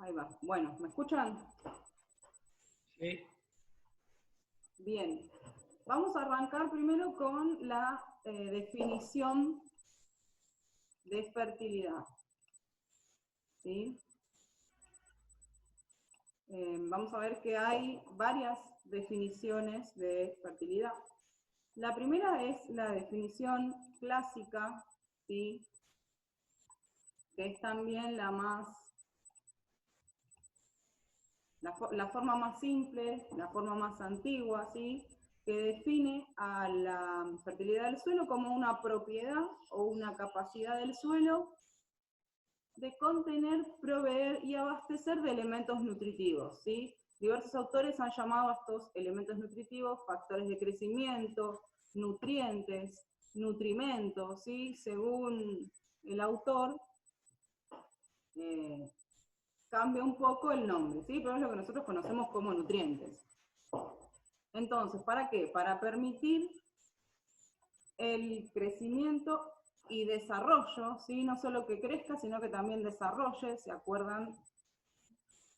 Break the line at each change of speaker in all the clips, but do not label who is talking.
Ahí va. Bueno, ¿me escuchan?
Sí.
Bien. Vamos a arrancar primero con la definición de fertilidad. ¿Sí? Vamos a ver que hay varias definiciones de fertilidad. La primera es la definición clásica, ¿sí? Que es también la forma más simple, la forma más antigua, ¿sí? Que define a la fertilidad del suelo como una propiedad o una capacidad del suelo de contener, proveer y abastecer de elementos nutritivos, ¿sí? Diversos autores han llamado a estos elementos nutritivos factores de crecimiento, nutrientes, nutrimentos, ¿sí? Según el autor, cambia un poco el nombre, ¿sí? Pero es lo que nosotros conocemos como nutrientes. Entonces, ¿para qué? Para permitir el crecimiento y desarrollo, ¿sí? No solo que crezca, sino que también desarrolle. ¿Se acuerdan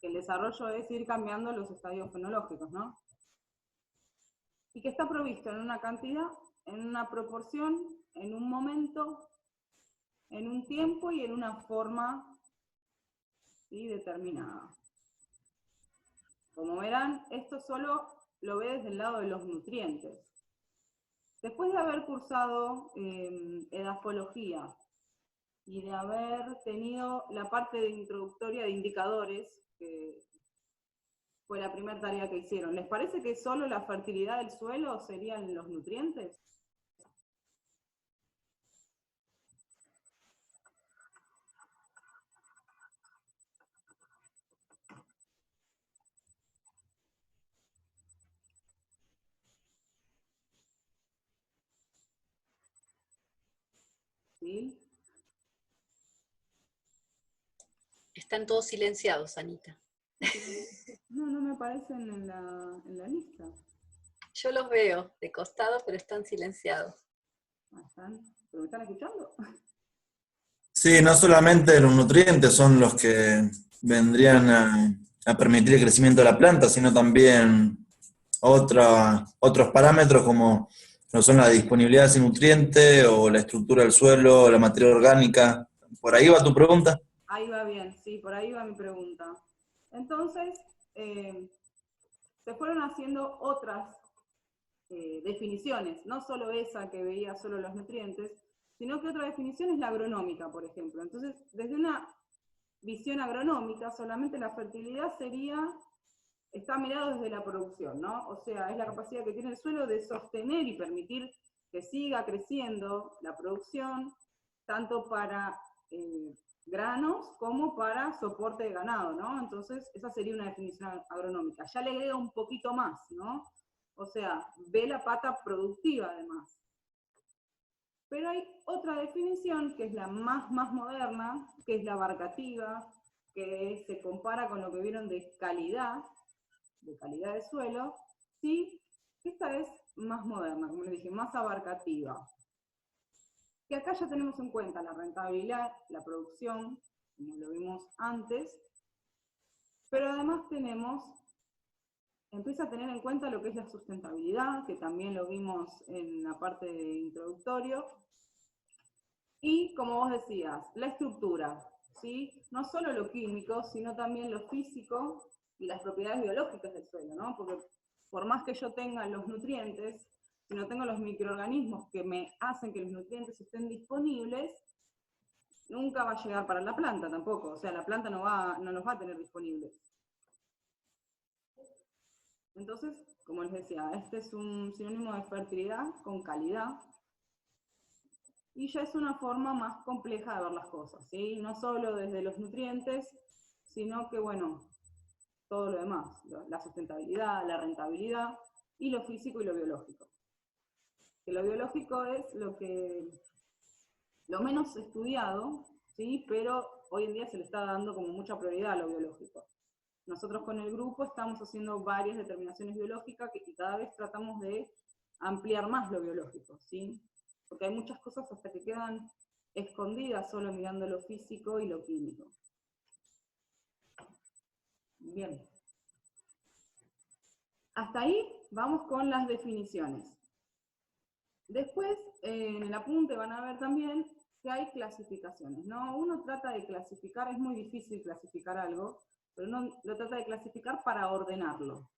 que el desarrollo es ir cambiando los estadios fenológicos, ¿no? Y que está provisto en una cantidad, en una proporción, en un momento, en un tiempo y en una forma, ¿sí? Determinada. Como verán, esto solo lo ve desde el lado de los nutrientes. Después de haber cursado edafología y de haber tenido la parte de introductoria de indicadores, que fue la primera tarea que hicieron, ¿les parece que solo la fertilidad del suelo serían los nutrientes? ¿Sí?
Están todos silenciados, Anita.
No, no me aparecen en la lista.
Yo los veo de costado, pero están silenciados.
¿Pero me están escuchando?
Sí, no solamente los nutrientes son los que vendrían a permitir el crecimiento de la planta, sino también otros parámetros como no son la disponibilidad de ese nutriente o la estructura del suelo, la materia orgánica. ¿Por ahí va tu pregunta?
Ahí va bien, sí, por ahí va mi pregunta. Entonces, se fueron haciendo otras definiciones, no solo esa que veía solo los nutrientes, sino que otra definición es la agronómica, por ejemplo. Entonces, desde una visión agronómica, solamente la fertilidad está mirado desde la producción, ¿no? O sea, es la capacidad que tiene el suelo de sostener y permitir que siga creciendo la producción, tanto para granos como para soporte de ganado, ¿no? Entonces, esa sería una definición agronómica. Ya le agrega un poquito más, ¿no? O sea, ve la pata productiva además. Pero hay otra definición que es la más moderna, que es la abarcativa, que se compara con lo que vieron de calidad de suelo, ¿sí? Esta es más moderna, como les dije, más abarcativa. Que acá ya tenemos en cuenta la rentabilidad, la producción, como lo vimos antes, pero además empieza a tener en cuenta lo que es la sustentabilidad, que también lo vimos en la parte de introductorio, y como vos decías, la estructura, ¿sí? No solo lo químico, sino también lo físico y las propiedades biológicas del suelo, ¿no? Porque por más que yo tenga los nutrientes, si no tengo los microorganismos que me hacen que los nutrientes estén disponibles, nunca va a llegar para la planta tampoco, o sea, la planta no los va a tener disponibles. Entonces, como les decía, este es un sinónimo de fertilidad con calidad, y ya es una forma más compleja de ver las cosas, ¿sí? No solo desde los nutrientes, sino que, bueno, todo lo demás, la sustentabilidad, la rentabilidad, y lo físico y lo biológico. Que lo biológico es lo menos estudiado, ¿sí? Pero hoy en día se le está dando como mucha prioridad a lo biológico. Nosotros con el grupo estamos haciendo varias determinaciones biológicas y cada vez tratamos de ampliar más lo biológico, ¿sí? Porque hay muchas cosas hasta que quedan escondidas solo mirando lo físico y lo químico. Bien. Hasta ahí vamos con las definiciones. Después, en el apunte van a ver también que hay clasificaciones, ¿no? Uno trata de clasificar, es muy difícil clasificar algo, pero uno lo trata de clasificar para ordenarlo,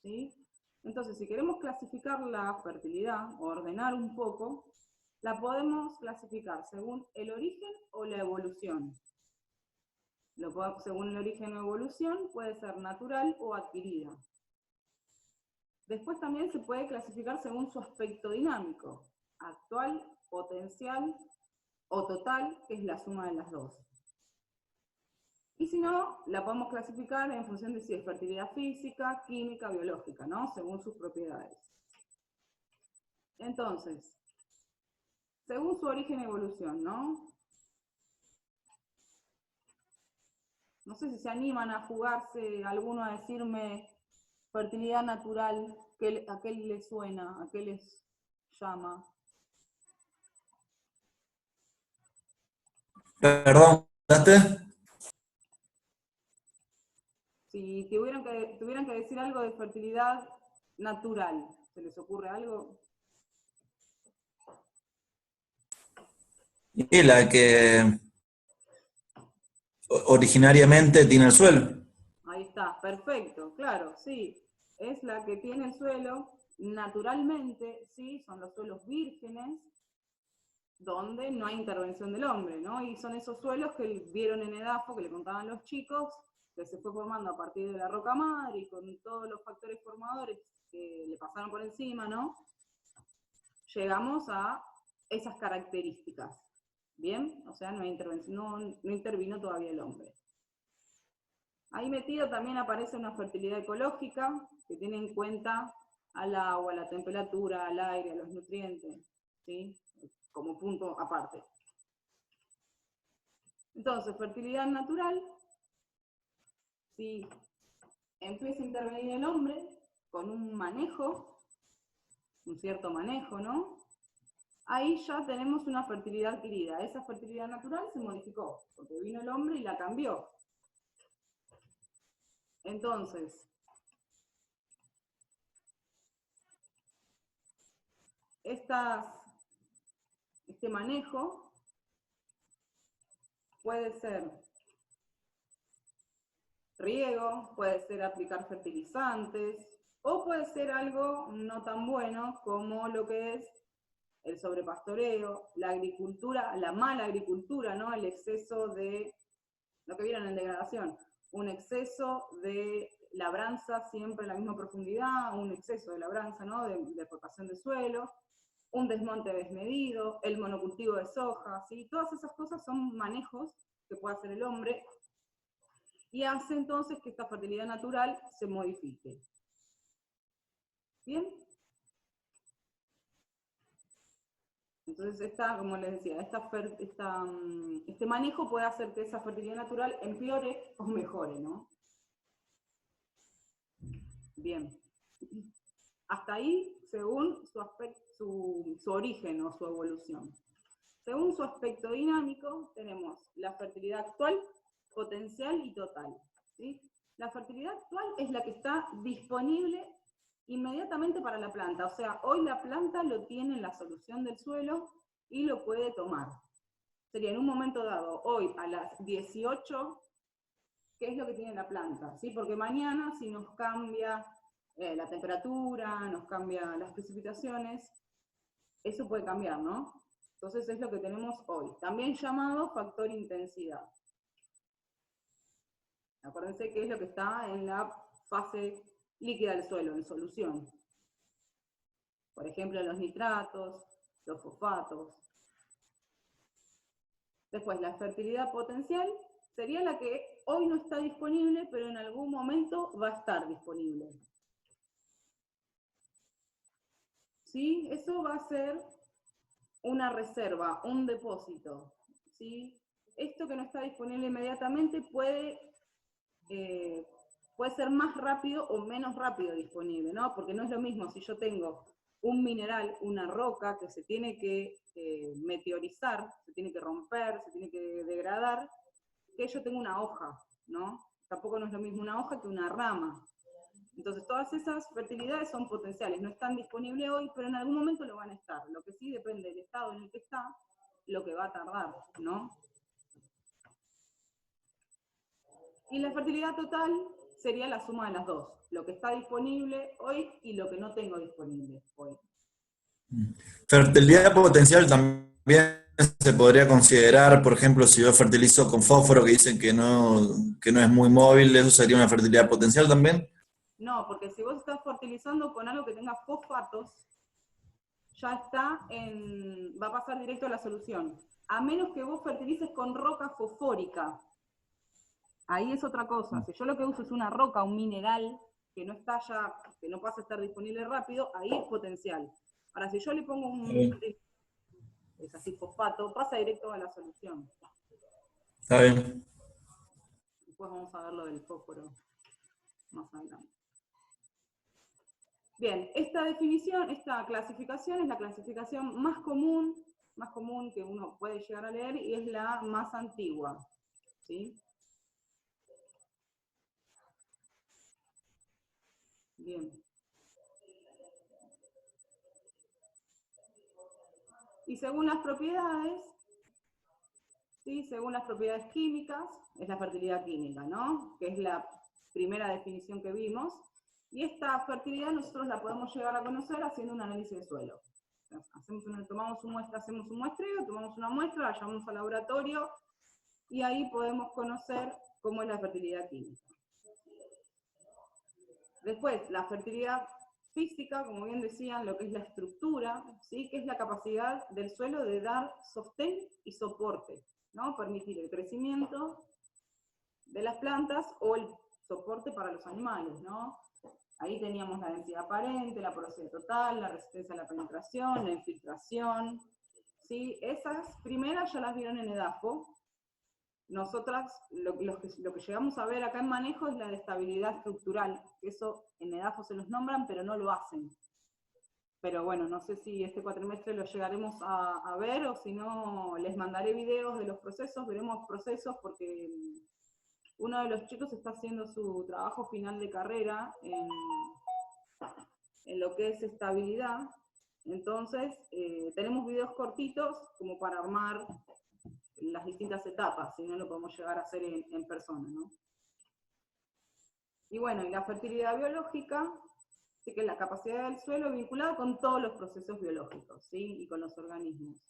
¿sí? Entonces, si queremos clasificar la fertilidad, o ordenar un poco, la podemos clasificar según el origen o la evolución. Según el origen o evolución, puede ser natural o adquirida. Después también se puede clasificar según su aspecto dinámico, actual, potencial o total, que es la suma de las dos. Y si no, la podemos clasificar en función de si es fertilidad física, química, biológica, ¿no? Según sus propiedades. Entonces, según su origen y evolución, ¿no? No sé si se animan a jugarse alguno a decirme fertilidad natural, ¿a qué les suena? ¿A qué les llama?
Perdón, ¿daste?
Si tuvieran que decir algo de fertilidad natural, ¿se les ocurre algo?
Y la que originariamente tiene el suelo.
Ahí está, perfecto, claro, sí. Es la que tiene el suelo naturalmente, sí, son los suelos vírgenes, donde no hay intervención del hombre, ¿no? Y son esos suelos que vieron en Edafo, que le contaban los chicos, que se fue formando a partir de la roca madre y con todos los factores formadores que le pasaron por encima, ¿no? Llegamos a esas características, ¿bien? O sea, no hay intervención, no intervino todavía el hombre. Ahí metido también aparece una fertilidad ecológica, que tiene en cuenta al agua, a la temperatura, al aire, a los nutrientes, ¿sí? Como punto aparte. Entonces, fertilidad natural, si empieza a intervenir el hombre con un manejo, un cierto manejo, ¿no? Ahí ya tenemos una fertilidad adquirida. Esa fertilidad natural se modificó, porque vino el hombre y la cambió. Entonces, este manejo puede ser riego, puede ser aplicar fertilizantes, o puede ser algo no tan bueno como lo que es el sobrepastoreo, la agricultura, la mala agricultura, ¿no? El exceso de, lo que vieron en degradación, un exceso de labranza siempre en la misma profundidad, un exceso de labranza, ¿no? De aportación de suelo, un desmonte desmedido, el monocultivo de soja, ¿sí? Todas esas cosas son manejos que puede hacer el hombre y hace entonces que esta fertilidad natural se modifique. ¿Bien? Entonces, como les decía, este manejo puede hacer que esa fertilidad natural empeore o mejore, ¿no? Bien. Hasta ahí, según su origen o su evolución. Según su aspecto dinámico, tenemos la fertilidad actual, potencial y total, ¿sí? La fertilidad actual es la que está disponible inmediatamente para la planta, o sea, hoy la planta lo tiene en la solución del suelo y lo puede tomar. Sería en un momento dado, hoy a las 18, ¿qué es lo que tiene la planta? ¿Sí? Porque mañana, si nos cambia la temperatura, nos cambian las precipitaciones, eso puede cambiar, ¿no? Entonces es lo que tenemos hoy, también llamado factor intensidad. Acuérdense que es lo que está en la fase líquida del suelo, en solución. Por ejemplo, los nitratos, los fosfatos. Después, la fertilidad potencial sería la que hoy no está disponible, pero en algún momento va a estar disponible. ¿Sí? Eso va a ser una reserva, un depósito. ¿Sí? Esto que no está disponible inmediatamente puede ser más rápido o menos rápido disponible, ¿no? Porque no es lo mismo si yo tengo un mineral, una roca que se tiene que meteorizar, se tiene que romper, se tiene que degradar, que yo tengo una hoja, ¿no? tampoco no es lo mismo una hoja que una rama. Entonces todas esas fertilidades son potenciales, no están disponibles hoy, pero en algún momento lo van a estar. Lo que sí depende del estado en el que está, lo que va a tardar, ¿no? Y la fertilidad total sería la suma de las dos, lo que está disponible hoy y lo que no tengo disponible hoy.
Fertilidad potencial también se podría considerar, por ejemplo, si yo fertilizo con fósforo, que dicen que no es muy móvil, ¿eso sería una fertilidad potencial también?
No, porque si vos estás fertilizando con algo que tenga fosfatos, ya va a pasar directo a la solución. A menos que vos fertilices con roca fosfórica. Ahí es otra cosa. Si yo lo que uso es una roca, un mineral, que no está ya, que no pasa a estar disponible rápido, ahí es potencial. Ahora, si yo le pongo es así, fosfato, pasa directo a la solución.
Está bien.
Después vamos a ver lo del fósforo más adelante. Bien, esta definición, esta clasificación es la clasificación más común que uno puede llegar a leer y es la más antigua, ¿sí? Bien. Y según las propiedades, ¿sí? Según las propiedades químicas, es la fertilidad química, ¿no? Que es la primera definición que vimos. Y esta fertilidad nosotros la podemos llegar a conocer haciendo un análisis de suelo. Tomamos un muestreo, tomamos una muestra, la llevamos al laboratorio, y ahí podemos conocer cómo es la fertilidad química. Después, la fertilidad física, como bien decían, lo que es la estructura, ¿sí? Que es la capacidad del suelo de dar sostén y soporte, ¿no? Permitir el crecimiento de las plantas o el soporte para los animales, ¿no? Ahí teníamos la densidad aparente, la porosidad total, la resistencia a la penetración, la infiltración, ¿sí? Esas primeras ya las vieron en EDAFO. Nosotras, lo que llegamos a ver acá en manejo es la de estabilidad estructural, que eso en EDAFO se los nombran, pero no lo hacen. Pero bueno, no sé si este cuatrimestre lo llegaremos a ver, o si no, les mandaré videos de los procesos, veremos procesos, porque uno de los chicos está haciendo su trabajo final de carrera en lo que es estabilidad. Entonces, tenemos videos cortitos como para armar las distintas etapas, si no lo podemos llegar a hacer en persona, ¿no? Y bueno, y la fertilidad biológica, sí, que es la capacidad del suelo vinculada con todos los procesos biológicos, ¿sí? Y con los organismos.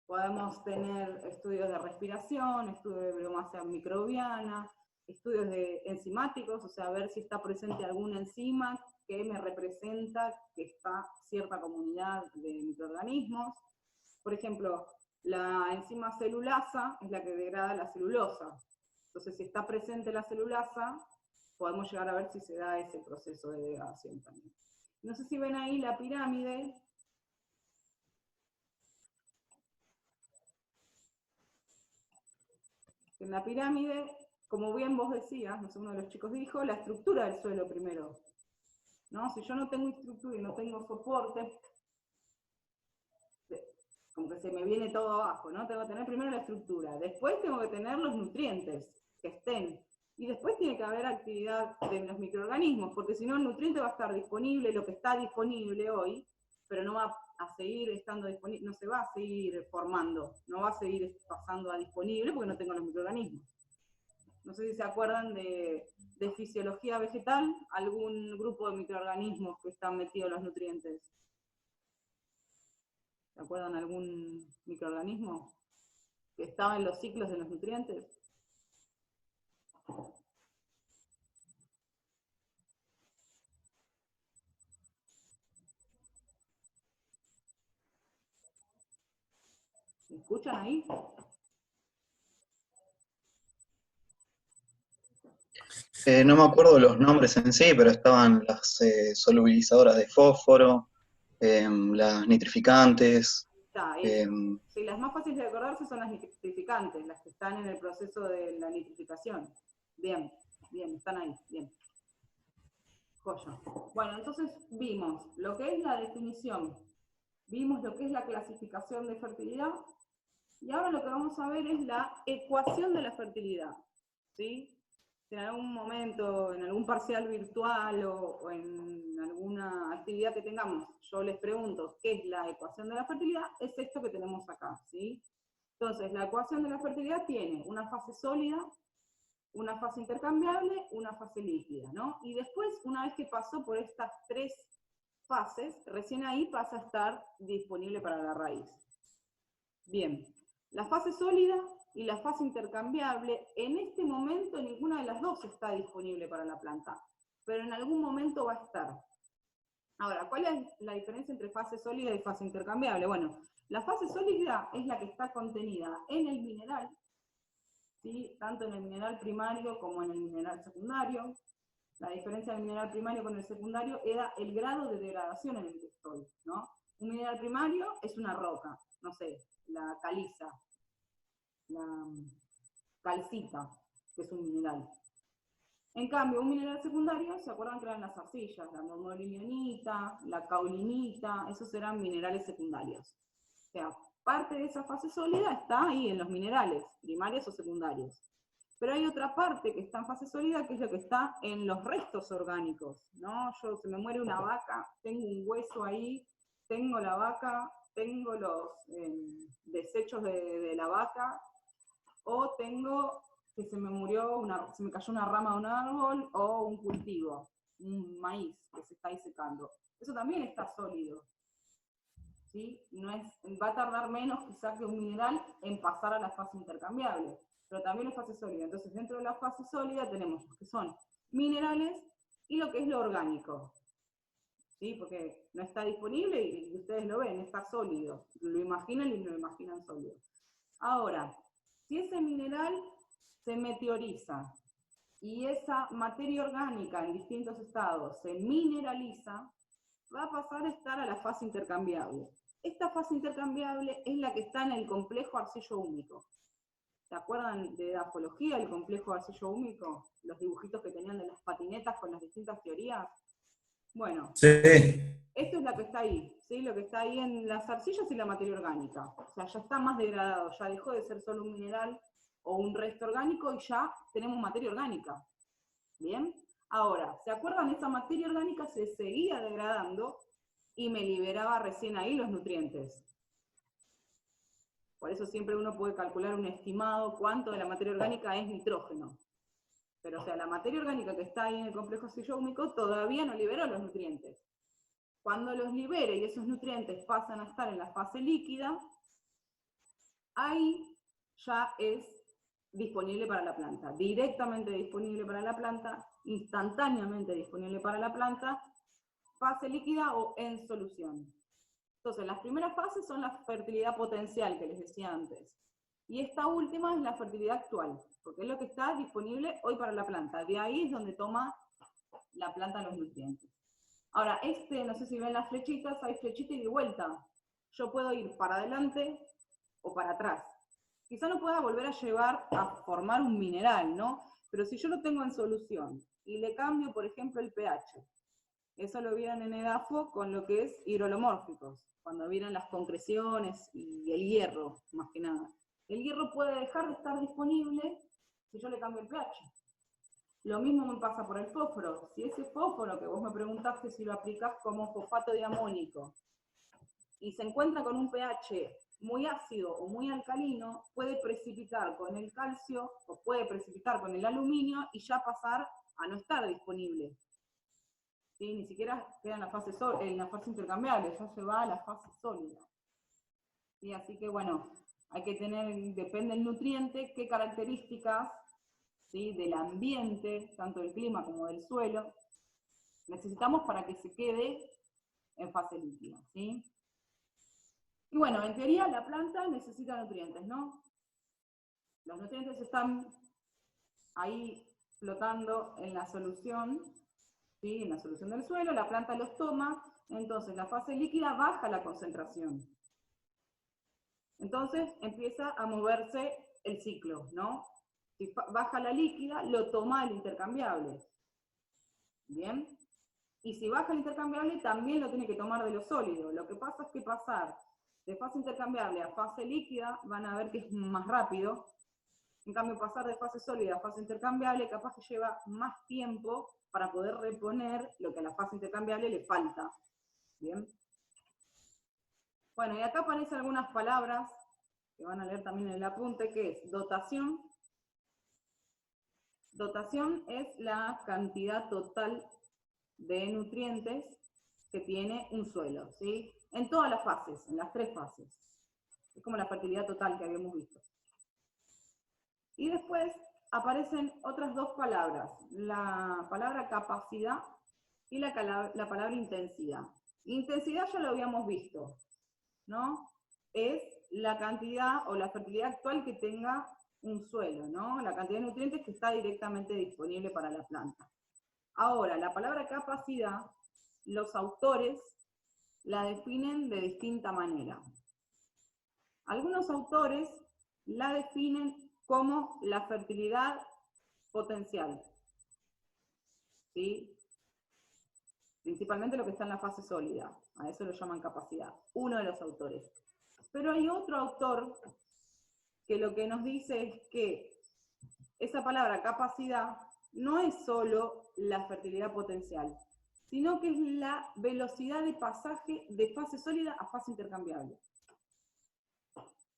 Podemos tener estudios de respiración, estudios de biomasa microbiana, estudios de enzimáticos, o sea, ver si está presente alguna enzima que me representa que está cierta comunidad de microorganismos. Por ejemplo, la enzima celulasa es la que degrada la celulosa. Entonces, si está presente la celulasa, podemos llegar a ver si se da ese proceso de degradación también. No sé si ven ahí la pirámide. En la pirámide, como bien vos decías, no sé, uno de los chicos dijo, la estructura del suelo primero, ¿no? Si yo no tengo estructura y no tengo soporte, como que se me viene todo abajo, ¿no? Tengo que tener primero la estructura, después tengo que tener los nutrientes que estén, y después tiene que haber actividad de los microorganismos, porque si no el nutriente va a estar disponible, lo que está disponible hoy, pero no va a seguir estando disponible, no se va a seguir formando, no va a seguir pasando a disponible porque no tengo los microorganismos. No sé si se acuerdan de fisiología vegetal, algún grupo de microorganismos que están metidos en los nutrientes. ¿Se acuerdan algún microorganismo que estaba en los ciclos de los nutrientes? ¿Me escuchan ahí?
No me acuerdo los nombres en sí, pero estaban las solubilizadoras de fósforo, las nitrificantes.
Sí, las más fáciles de acordarse son las nitrificantes, las que están en el proceso de la nitrificación. Bien, bien, están ahí, bien. Joya. Bueno, entonces vimos lo que es la definición, vimos lo que es la clasificación de fertilidad, y ahora lo que vamos a ver es la ecuación de la fertilidad, ¿sí? si en algún momento, en algún parcial virtual o en alguna actividad que tengamos, yo les pregunto qué es la ecuación de la fertilidad, es esto que tenemos acá, ¿sí? Entonces, la ecuación de la fertilidad tiene una fase sólida, una fase intercambiable, una fase líquida, ¿no? Y después, una vez que pasó por estas tres fases, recién ahí pasa a estar disponible para la raíz. Bien, la fase sólida y la fase intercambiable, en este momento ninguna de las dos está disponible para la planta, pero en algún momento va a estar. Ahora, ¿cuál es la diferencia entre fase sólida y fase intercambiable? Bueno, la fase sólida es la que está contenida en el mineral, ¿sí? Tanto en el mineral primario como en el mineral secundario. La diferencia del mineral primario con el secundario era el grado de degradación en el que estoy, ¿no? Un mineral primario es una roca, no sé, la caliza, la calcita, que es un mineral. En cambio, un mineral secundario, ¿se acuerdan que eran las arcillas? La mormolionita, la caulinita, esos eran minerales secundarios. O sea, parte de esa fase sólida está ahí en los minerales, primarios o secundarios. Pero hay otra parte que está en fase sólida, que es lo que está en los restos orgánicos, ¿no? Se me muere una vaca, tengo un hueso ahí, tengo la vaca, tengo los desechos de la vaca, o tengo que se me cayó una rama de un árbol, o un cultivo, un maíz que se está ahí secando. Eso también está sólido, ¿sí? Va a tardar menos quizás que un mineral en pasar a la fase intercambiable, pero también es fase sólida. Entonces dentro de la fase sólida tenemos los que son minerales y lo que es lo orgánico, ¿sí? Porque no está disponible y ustedes lo ven, está sólido, lo imaginan y lo imaginan sólido. Ahora, si ese mineral se meteoriza y esa materia orgánica en distintos estados se mineraliza, va a pasar a estar a la fase intercambiable. Esta fase intercambiable es la que está en el complejo arcillo-húmico. ¿Se acuerdan de edafología, el complejo arcillo-húmico? Los dibujitos que tenían de las patinetas con las distintas teorías. Bueno,
Sí.
esto es la que está ahí, ¿sí? Lo que está ahí en las arcillas y la materia orgánica. O sea, ya está más degradado, ya dejó de ser solo un mineral o un resto orgánico y ya tenemos materia orgánica. ¿Bien? Ahora, ¿se acuerdan? Esa materia orgánica se seguía degradando y me liberaba recién ahí los nutrientes. Por eso siempre uno puede calcular un estimado cuánto de la materia orgánica es nitrógeno. Pero o sea, la materia orgánica que está ahí en el complejo arcillo-húmico todavía no liberó los nutrientes. Cuando los libere y esos nutrientes pasan a estar en la fase líquida, ahí ya es disponible para la planta, directamente disponible para la planta, instantáneamente disponible para la planta, fase líquida o en solución. Entonces, las primeras fases son la fertilidad potencial, que les decía antes. Y esta última es la fertilidad actual, porque es lo que está disponible hoy para la planta. De ahí es donde toma la planta los nutrientes. Ahora, no sé si ven las flechitas, hay flechita y de vuelta. Yo puedo ir para adelante o para atrás. Quizá no pueda volver a llevar a formar un mineral, ¿no? Pero si yo lo tengo en solución y le cambio, por ejemplo, el pH, eso lo vieron en EDAFO con lo que es hidrolomórficos, cuando vieron las concreciones y el hierro, más que nada. El hierro puede dejar de estar disponible si yo le cambio el pH. Lo mismo me pasa por el fósforo. Si ese fósforo que vos me preguntaste si lo aplicás como fosfato diamónico y se encuentra con un pH muy ácido o muy alcalino, puede precipitar con el calcio o puede precipitar con el aluminio y ya pasar a no estar disponible. ¿Sí? Ni siquiera queda en la fase intercambiable, ya se va a la fase sólida. ¿Sí? Así que bueno, hay que tener, depende del nutriente, qué características, ¿sí?, del ambiente, tanto del clima como del suelo, necesitamos para que se quede en fase líquida, ¿sí? Y bueno, en teoría la planta necesita nutrientes, ¿no? Los nutrientes están ahí flotando en la solución, ¿sí?, en la solución del suelo, la planta los toma, entonces la fase líquida baja la concentración. Entonces empieza a moverse el ciclo, ¿no? Si baja la líquida, lo toma el intercambiable. ¿Bien? Y si baja el intercambiable, también lo tiene que tomar de lo sólido. Lo que pasa es que pasar de fase intercambiable a fase líquida, van a ver que es más rápido, En cambio, pasar de fase sólida a fase intercambiable capaz que lleva más tiempo para poder reponer lo que a la fase intercambiable le falta. ¿Bien? Bueno, y acá aparecen algunas palabras que van a leer también en el apunte, que es dotación. Dotación es la cantidad total de nutrientes que tiene un suelo, ¿sí? En todas las fases, en las 3 fases. Es como la fertilidad total que habíamos visto. Y después aparecen otras 2 palabras, la palabra capacidad y la palabra intensidad. Intensidad ya lo habíamos visto, ¿no? Es la cantidad o la fertilidad actual que tenga un suelo, ¿no? La cantidad de nutrientes que está directamente disponible para la planta. Ahora, la palabra capacidad, los autores la definen de distinta manera. Algunos autores la definen como la fertilidad potencial, ¿sí? Principalmente lo que está en la fase sólida, a eso lo llaman capacidad, uno de los autores. Pero hay otro autor que lo que nos dice es que esa palabra capacidad no es solo la fertilidad potencial, sino que es la velocidad de pasaje de fase sólida a fase intercambiable.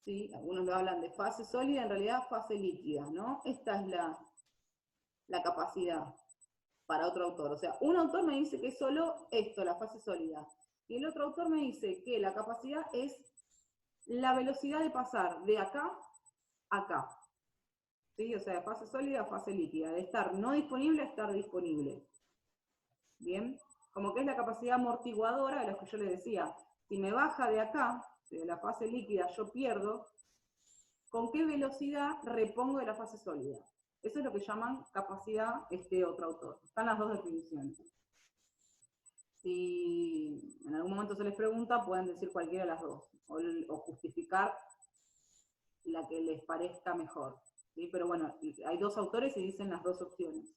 ¿Sí? Algunos lo hablan de fase sólida, en realidad fase líquida, ¿no? Esta es la capacidad para otro autor. O sea, un autor me dice que es solo esto, la fase sólida, y el otro autor me dice que la capacidad es la velocidad de pasar de acá a acá. ¿Sí? O sea, de fase sólida a fase líquida, de estar no disponible a estar disponible. ¿Bien? Como que es la capacidad amortiguadora de lo que yo les decía. Si me baja de acá, de la fase líquida, yo pierdo, ¿con qué velocidad repongo de la fase sólida? Eso es lo que llaman capacidad este otro autor. Están las 2 definiciones. Si en algún momento se les pregunta, pueden decir cualquiera de las 2, o justificar la que les parezca mejor. ¿Sí? Pero bueno, hay 2 autores y dicen las 2 opciones.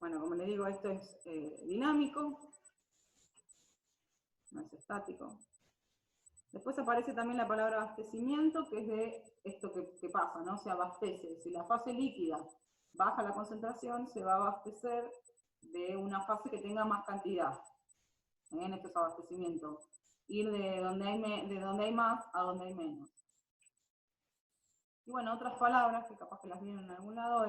Bueno, como les digo, esto es dinámico, no es estático. Después aparece también la palabra abastecimiento, que es de esto que pasa, ¿no? Se abastece. Si la fase líquida baja la concentración, se va a abastecer de una fase que tenga más cantidad. En esto es abastecimiento. Ir de donde hay más a donde hay menos. Y bueno, otras palabras que capaz que las vieron en algún lado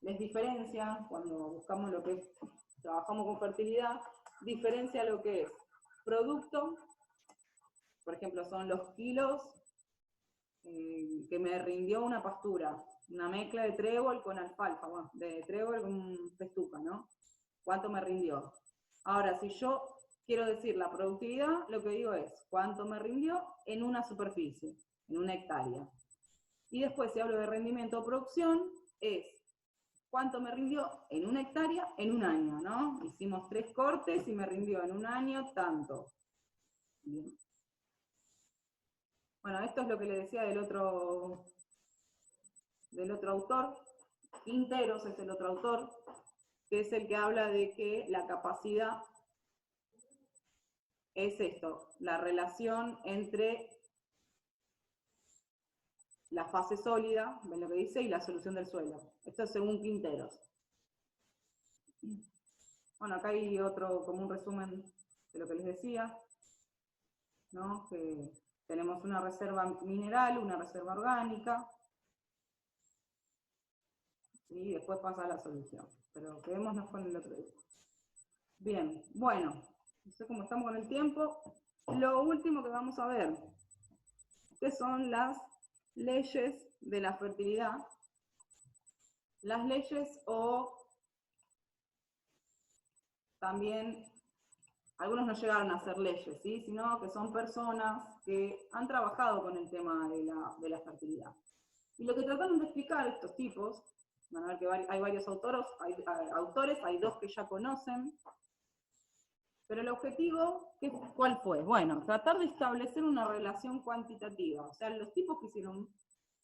les diferencia, cuando buscamos lo que es, trabajamos con fertilidad, diferencia lo que es producto, por ejemplo, son los kilos que me rindió una pastura, una mezcla de trébol con alfalfa, bueno, de trébol con festuca, ¿no? ¿Cuánto me rindió? Ahora, si yo quiero decir la productividad, lo que digo es cuánto me rindió en una superficie, en una hectárea. Y después, si hablo de rendimiento o producción, es cuánto me rindió en una hectárea en un año, ¿no? Hicimos 3 cortes y me rindió en un año tanto. Bien. Bueno, esto es lo que le decía del otro autor. Quinteros es el otro autor, que es el que habla de que la capacidad es esto, la relación entre la fase sólida, ven lo que dice, y la solución del suelo. Esto es según Quinteros. Bueno, acá hay otro, como un resumen de lo que les decía, ¿no? Que tenemos una reserva mineral, una reserva orgánica, y después pasa a la solución. Pero quedémonos con el otro día. Bien, bueno, no sé cómo estamos con el tiempo. Lo último que vamos a ver, que son las leyes de la fertilidad. Las leyes o también, algunos no llegaron a hacer leyes, ¿sí? Sino que son personas que han trabajado con el tema de la fertilidad. Y lo que trataron de explicar estos tipos, van a ver que hay varios autores, hay 2 que ya conocen, pero el objetivo, ¿cuál fue? Bueno, tratar de establecer una relación cuantitativa, o sea, los tipos quisieron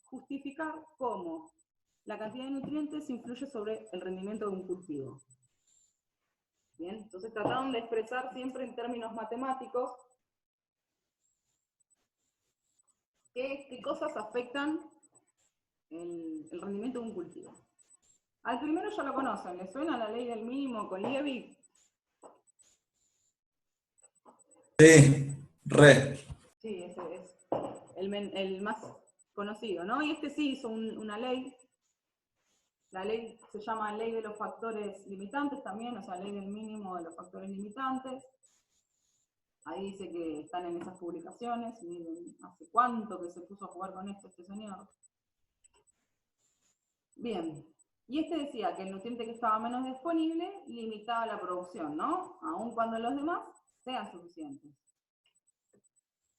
justificar cómo la cantidad de nutrientes influye sobre el rendimiento de un cultivo. Bien, entonces trataron de expresar siempre en términos matemáticos qué cosas afectan el rendimiento de un cultivo. Al primero ya lo conocen, ¿le suena la ley del mínimo con Liebig?
Sí, re.
Sí, ese es el más conocido, ¿no? Y este sí hizo una ley. La ley se llama ley de los factores limitantes también, o sea, ley del mínimo de los factores limitantes. Ahí dice que están en esas publicaciones, miren hace cuánto que se puso a jugar con esto este señor. Bien, y este decía que el nutriente que estaba menos disponible limitaba la producción, ¿no? Aun cuando los demás sean suficientes.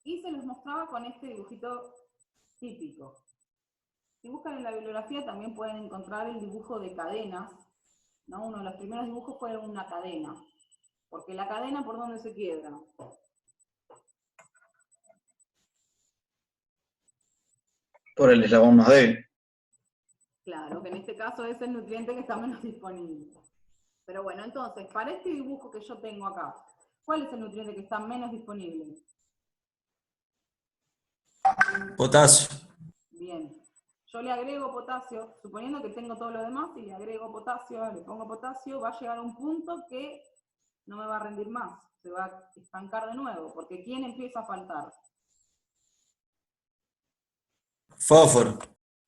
Y se los mostraba con este dibujito típico. Si buscan en la bibliografía también pueden encontrar el dibujo de cadenas, ¿no? Uno de los primeros dibujos fue una cadena, porque la cadena, ¿por dónde se quiebra?
Por el eslabón más débil.
Claro, que en este caso es el nutriente que está menos disponible. Pero bueno, entonces, para este dibujo que yo tengo acá, ¿cuál es el nutriente que está menos disponible?
Potasio.
Bien. Yo le agrego potasio, suponiendo que tengo todo lo demás, y le agrego potasio, le pongo potasio, va a llegar a un punto que no me va a rendir más, se va a estancar de nuevo, porque ¿quién empieza a faltar?
Fósforo.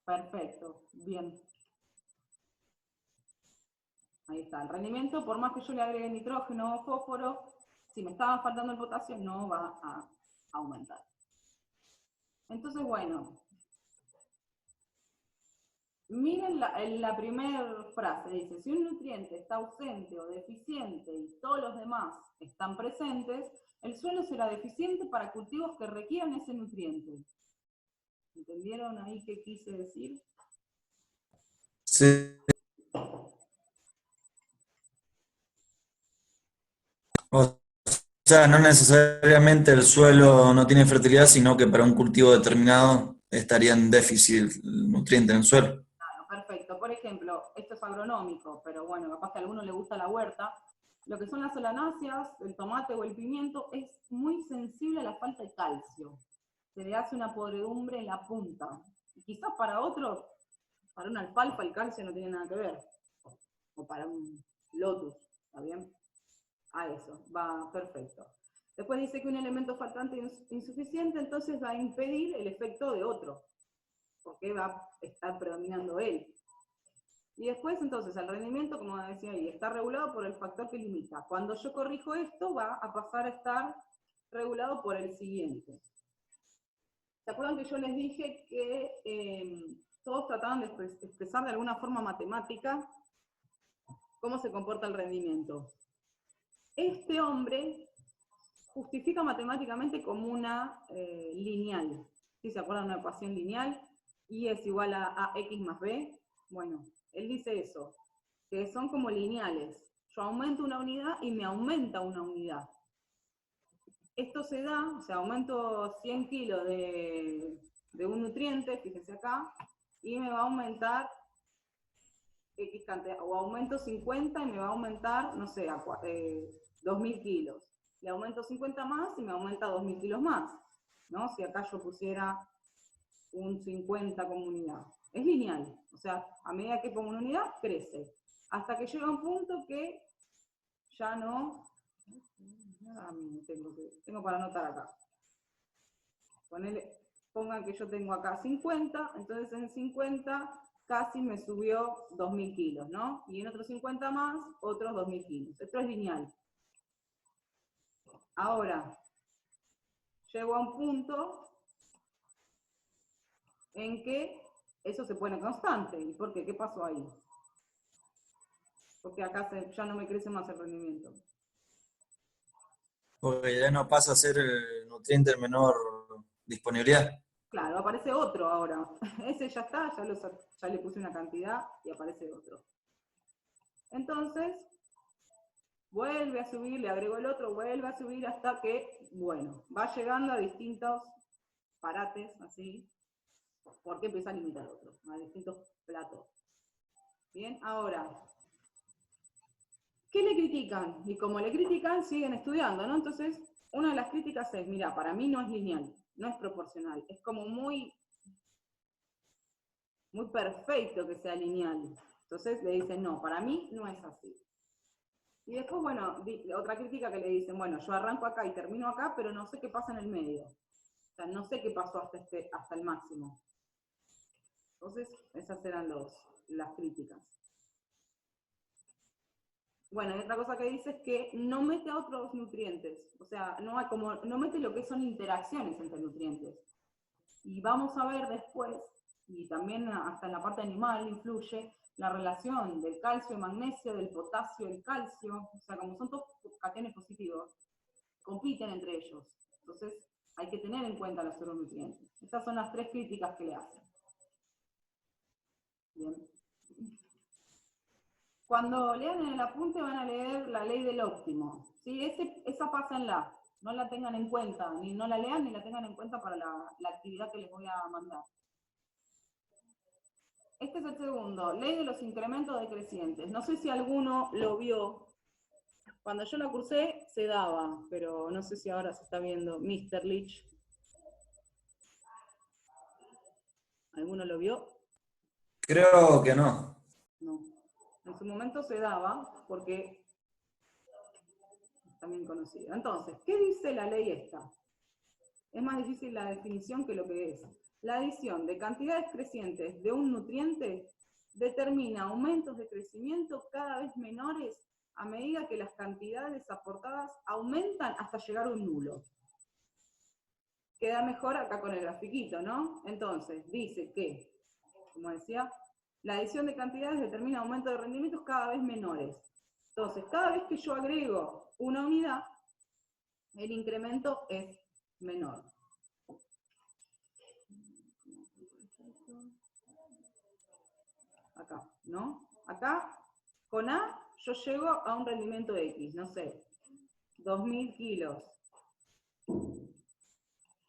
Perfecto, bien. Ahí está, el rendimiento, por más que yo le agregue nitrógeno o fósforo, si me estaba faltando el potasio, no va a aumentar. Entonces, bueno, miren la primera frase, dice, si un nutriente está ausente o deficiente y todos los demás están presentes, el suelo será deficiente para cultivos que requieran ese nutriente. ¿Entendieron ahí qué quise decir?
Sí. O sea, no necesariamente el suelo no tiene fertilidad, sino que para un cultivo determinado estaría en déficit el nutriente en el suelo.
Claro, perfecto. Por ejemplo, esto es agronómico, pero bueno, capaz que a alguno le gusta la huerta. Lo que son las solanáceas, el tomate o el pimiento, es muy sensible a la falta de calcio. Se le hace una podredumbre en la punta. Y quizás para otro, para una alfalfa el calcio no tiene nada que ver. O para un lotus, ¿está bien? A eso, va perfecto. Después dice que un elemento faltante insuficiente, entonces va a impedir el efecto de otro, porque va a estar predominando él. Y después, entonces, el rendimiento, como decía ahí, está regulado por el factor que limita. Cuando yo corrijo esto, va a pasar a estar regulado por el siguiente. ¿Se acuerdan que yo les dije que todos trataban de expresar de alguna forma matemática cómo se comporta el rendimiento? Este hombre justifica matemáticamente como una lineal. ¿Sí se acuerdan de una ecuación lineal? Y es igual a x más b. Bueno, él dice eso, que son como lineales. Yo aumento una unidad y me aumenta una unidad. Esto se da, o sea, aumento 100 kilos de un nutriente, fíjense acá, y me va a aumentar X cantidad, o aumento 50 y me va a aumentar, no sé, 2.000 kilos. Le aumento 50 más y me aumenta 2.000 kilos más, ¿no? Si acá yo pusiera un 50 como unidad. Es lineal, o sea, a medida que pongo una unidad, crece. Hasta que llega un punto que ya no... Tengo para anotar acá. Pongan que yo tengo acá 50, entonces en 50 casi me subió 2.000 kilos, ¿no? Y en otros 50 más, otros 2.000 kilos. Esto es lineal. Ahora, llego a un punto en que eso se pone constante. ¿Y por qué? ¿Qué pasó ahí? Porque acá ya no me crece más el rendimiento.
Porque ya no pasa a ser el nutriente de menor disponibilidad.
Claro, aparece otro ahora. Ese ya está, ya le puse una cantidad y aparece otro. Entonces, vuelve a subir, le agrego el otro, vuelve a subir hasta que, bueno, va llegando a distintos parates, así, porque empieza a limitar otro, a distintos platos. Bien, ahora, ¿qué le critican? Y como le critican, siguen estudiando, ¿no? Entonces, una de las críticas es, mira, para mí no es lineal. no es proporcional, es como muy perfecto que sea lineal. Entonces le dicen, no, para mí no es así. Y después, bueno, otra crítica que le dicen, bueno, yo arranco acá y termino acá, pero no sé qué pasa en el medio. O sea, no sé qué pasó hasta el máximo. Entonces, esas eran las críticas. Bueno, y otra cosa que dice es que no mete a otros nutrientes. O sea, no mete lo que son interacciones entre nutrientes. Y vamos a ver después, y también hasta en la parte animal influye, la relación del calcio y magnesio, del potasio y el calcio, o sea, como son todos cationes positivos, compiten entre ellos. Entonces, hay que tener en cuenta los otros nutrientes. Estas son las 3 críticas que le hacen. Bien. Cuando lean en el apunte van a leer la ley del óptimo. ¿Sí? Esa pásenla, no la tengan en cuenta, ni no la lean ni la tengan en cuenta para la actividad que les voy a mandar. Este es el segundo, ley de los incrementos decrecientes. No sé si alguno lo vio. Cuando yo la cursé se daba, pero no sé si ahora se está viendo. Mr. Leach. ¿Alguno lo vio?
Creo que no.
No. En su momento se daba porque es también conocido. Entonces, ¿qué dice la ley esta? Es más difícil la definición que lo que es. La adición de cantidades crecientes de un nutriente determina aumentos de crecimiento cada vez menores a medida que las cantidades aportadas aumentan hasta llegar a un nulo. Queda mejor acá con el grafiquito, ¿no? Entonces, dice que, como decía, la adición de cantidades determina aumento de rendimientos cada vez menores. Entonces, cada vez que yo agrego una unidad, el incremento es menor. Acá, ¿no? Acá, con A, yo llego a un rendimiento X, no sé, 2000 kilos.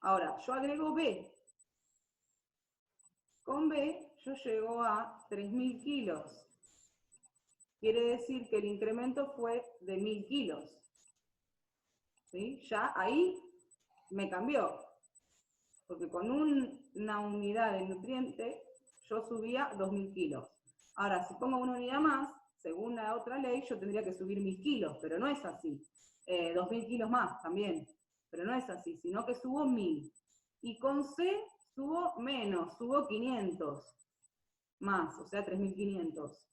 Ahora, yo agrego B. Con B, yo llego a 3000 kilos. Quiere decir que el incremento fue de 1000 kilos. ¿Sí? Ya ahí me cambió. Porque con una unidad de nutriente, yo subía 2000 kilos. Ahora, si pongo una unidad más, según la otra ley, yo tendría que subir 1000 kilos, pero no es así. 2000 kilos más también, pero no es así, sino que subo 1000. Y con C subo menos, subo 500 más, o sea, 3500.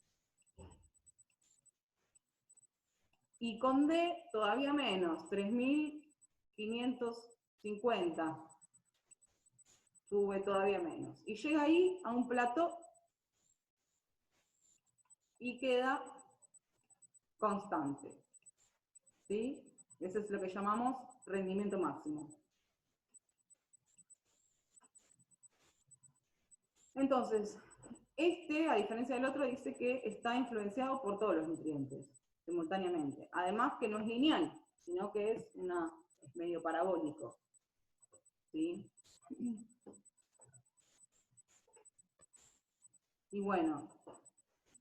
Y con D todavía menos, 3550. Sube todavía menos. Y llega ahí a un plató y queda constante. ¿Sí? Eso es lo que llamamos rendimiento máximo. Entonces, a diferencia del otro, dice que está influenciado por todos los nutrientes, simultáneamente. Además que no es lineal, sino que es medio parabólico. ¿Sí? Y bueno,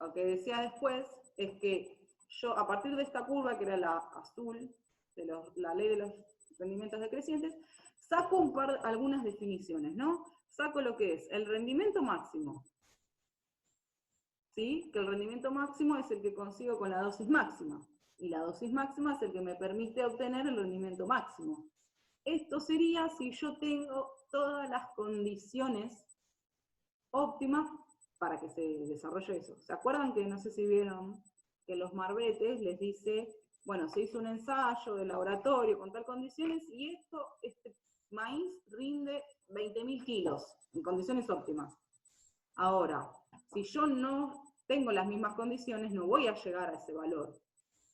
lo que decía después es que yo, a partir de esta curva, que era la azul, de la ley de los rendimientos decrecientes, saco algunas definiciones, ¿no? Saco lo que es el rendimiento máximo. ¿Sí? Que el rendimiento máximo es el que consigo con la dosis máxima. Y la dosis máxima es el que me permite obtener el rendimiento máximo. Esto sería si yo tengo todas las condiciones óptimas para que se desarrolle eso. ¿Se acuerdan que, no sé si vieron, que los marbetes les dice, bueno, se hizo un ensayo de laboratorio con tal condiciones y este maíz rinde 20.000 kilos en condiciones óptimas? Ahora, si yo no tengo las mismas condiciones, no voy a llegar a ese valor,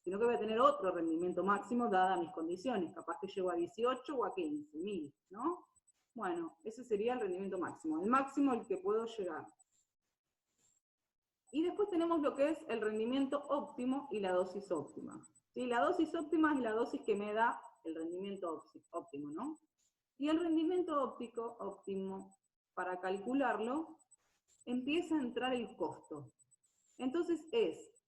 sino que voy a tener otro rendimiento máximo dadas mis condiciones, capaz que llego a 18 o a 15.000, ¿no? Bueno, ese sería el rendimiento máximo, el máximo al que puedo llegar. Y después tenemos lo que es el rendimiento óptimo y la dosis óptima. ¿Sí? La dosis óptima es la dosis que me da el rendimiento óptimo, ¿no? Y el rendimiento óptimo, para calcularlo, empieza a entrar el costo. Entonces es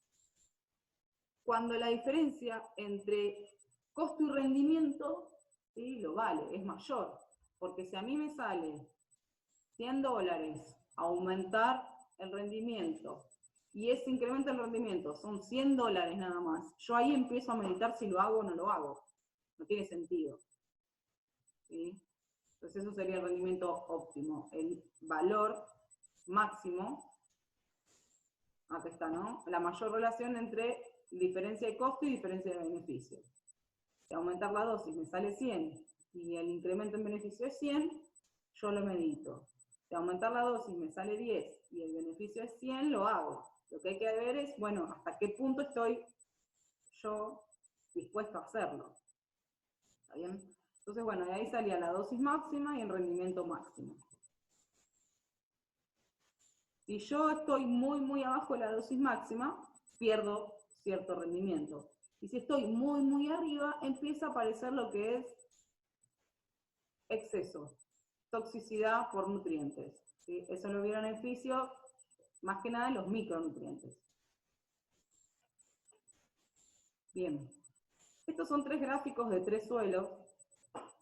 cuando la diferencia entre costo y rendimiento, ¿sí?, lo vale, es mayor. Porque si a mí me sale $100 aumentar el rendimiento, y ese incremento del rendimiento son $100 nada más, yo ahí empiezo a meditar si lo hago o no lo hago. No tiene sentido. ¿Sí? Entonces eso sería el rendimiento óptimo. El valor máximo, acá está, ¿no? La mayor relación entre diferencia de costo y diferencia de beneficio. Si aumentar la dosis me sale 100 y el incremento en beneficio es 100, yo lo medito. Si aumentar la dosis me sale 10 y el beneficio es 100, lo hago. Lo que hay que ver es, bueno, hasta qué punto estoy yo dispuesto a hacerlo. ¿Está bien? Entonces, bueno, de ahí salía la dosis máxima y el rendimiento máximo. Si yo estoy muy, muy abajo de la dosis máxima, pierdo cierto rendimiento. Y si estoy muy, muy arriba, empieza a aparecer lo que es exceso, toxicidad por nutrientes. ¿Sí? Eso lo vieron en fisio, más que nada en los micronutrientes. Bien. Estos son 3 gráficos de 3 suelos,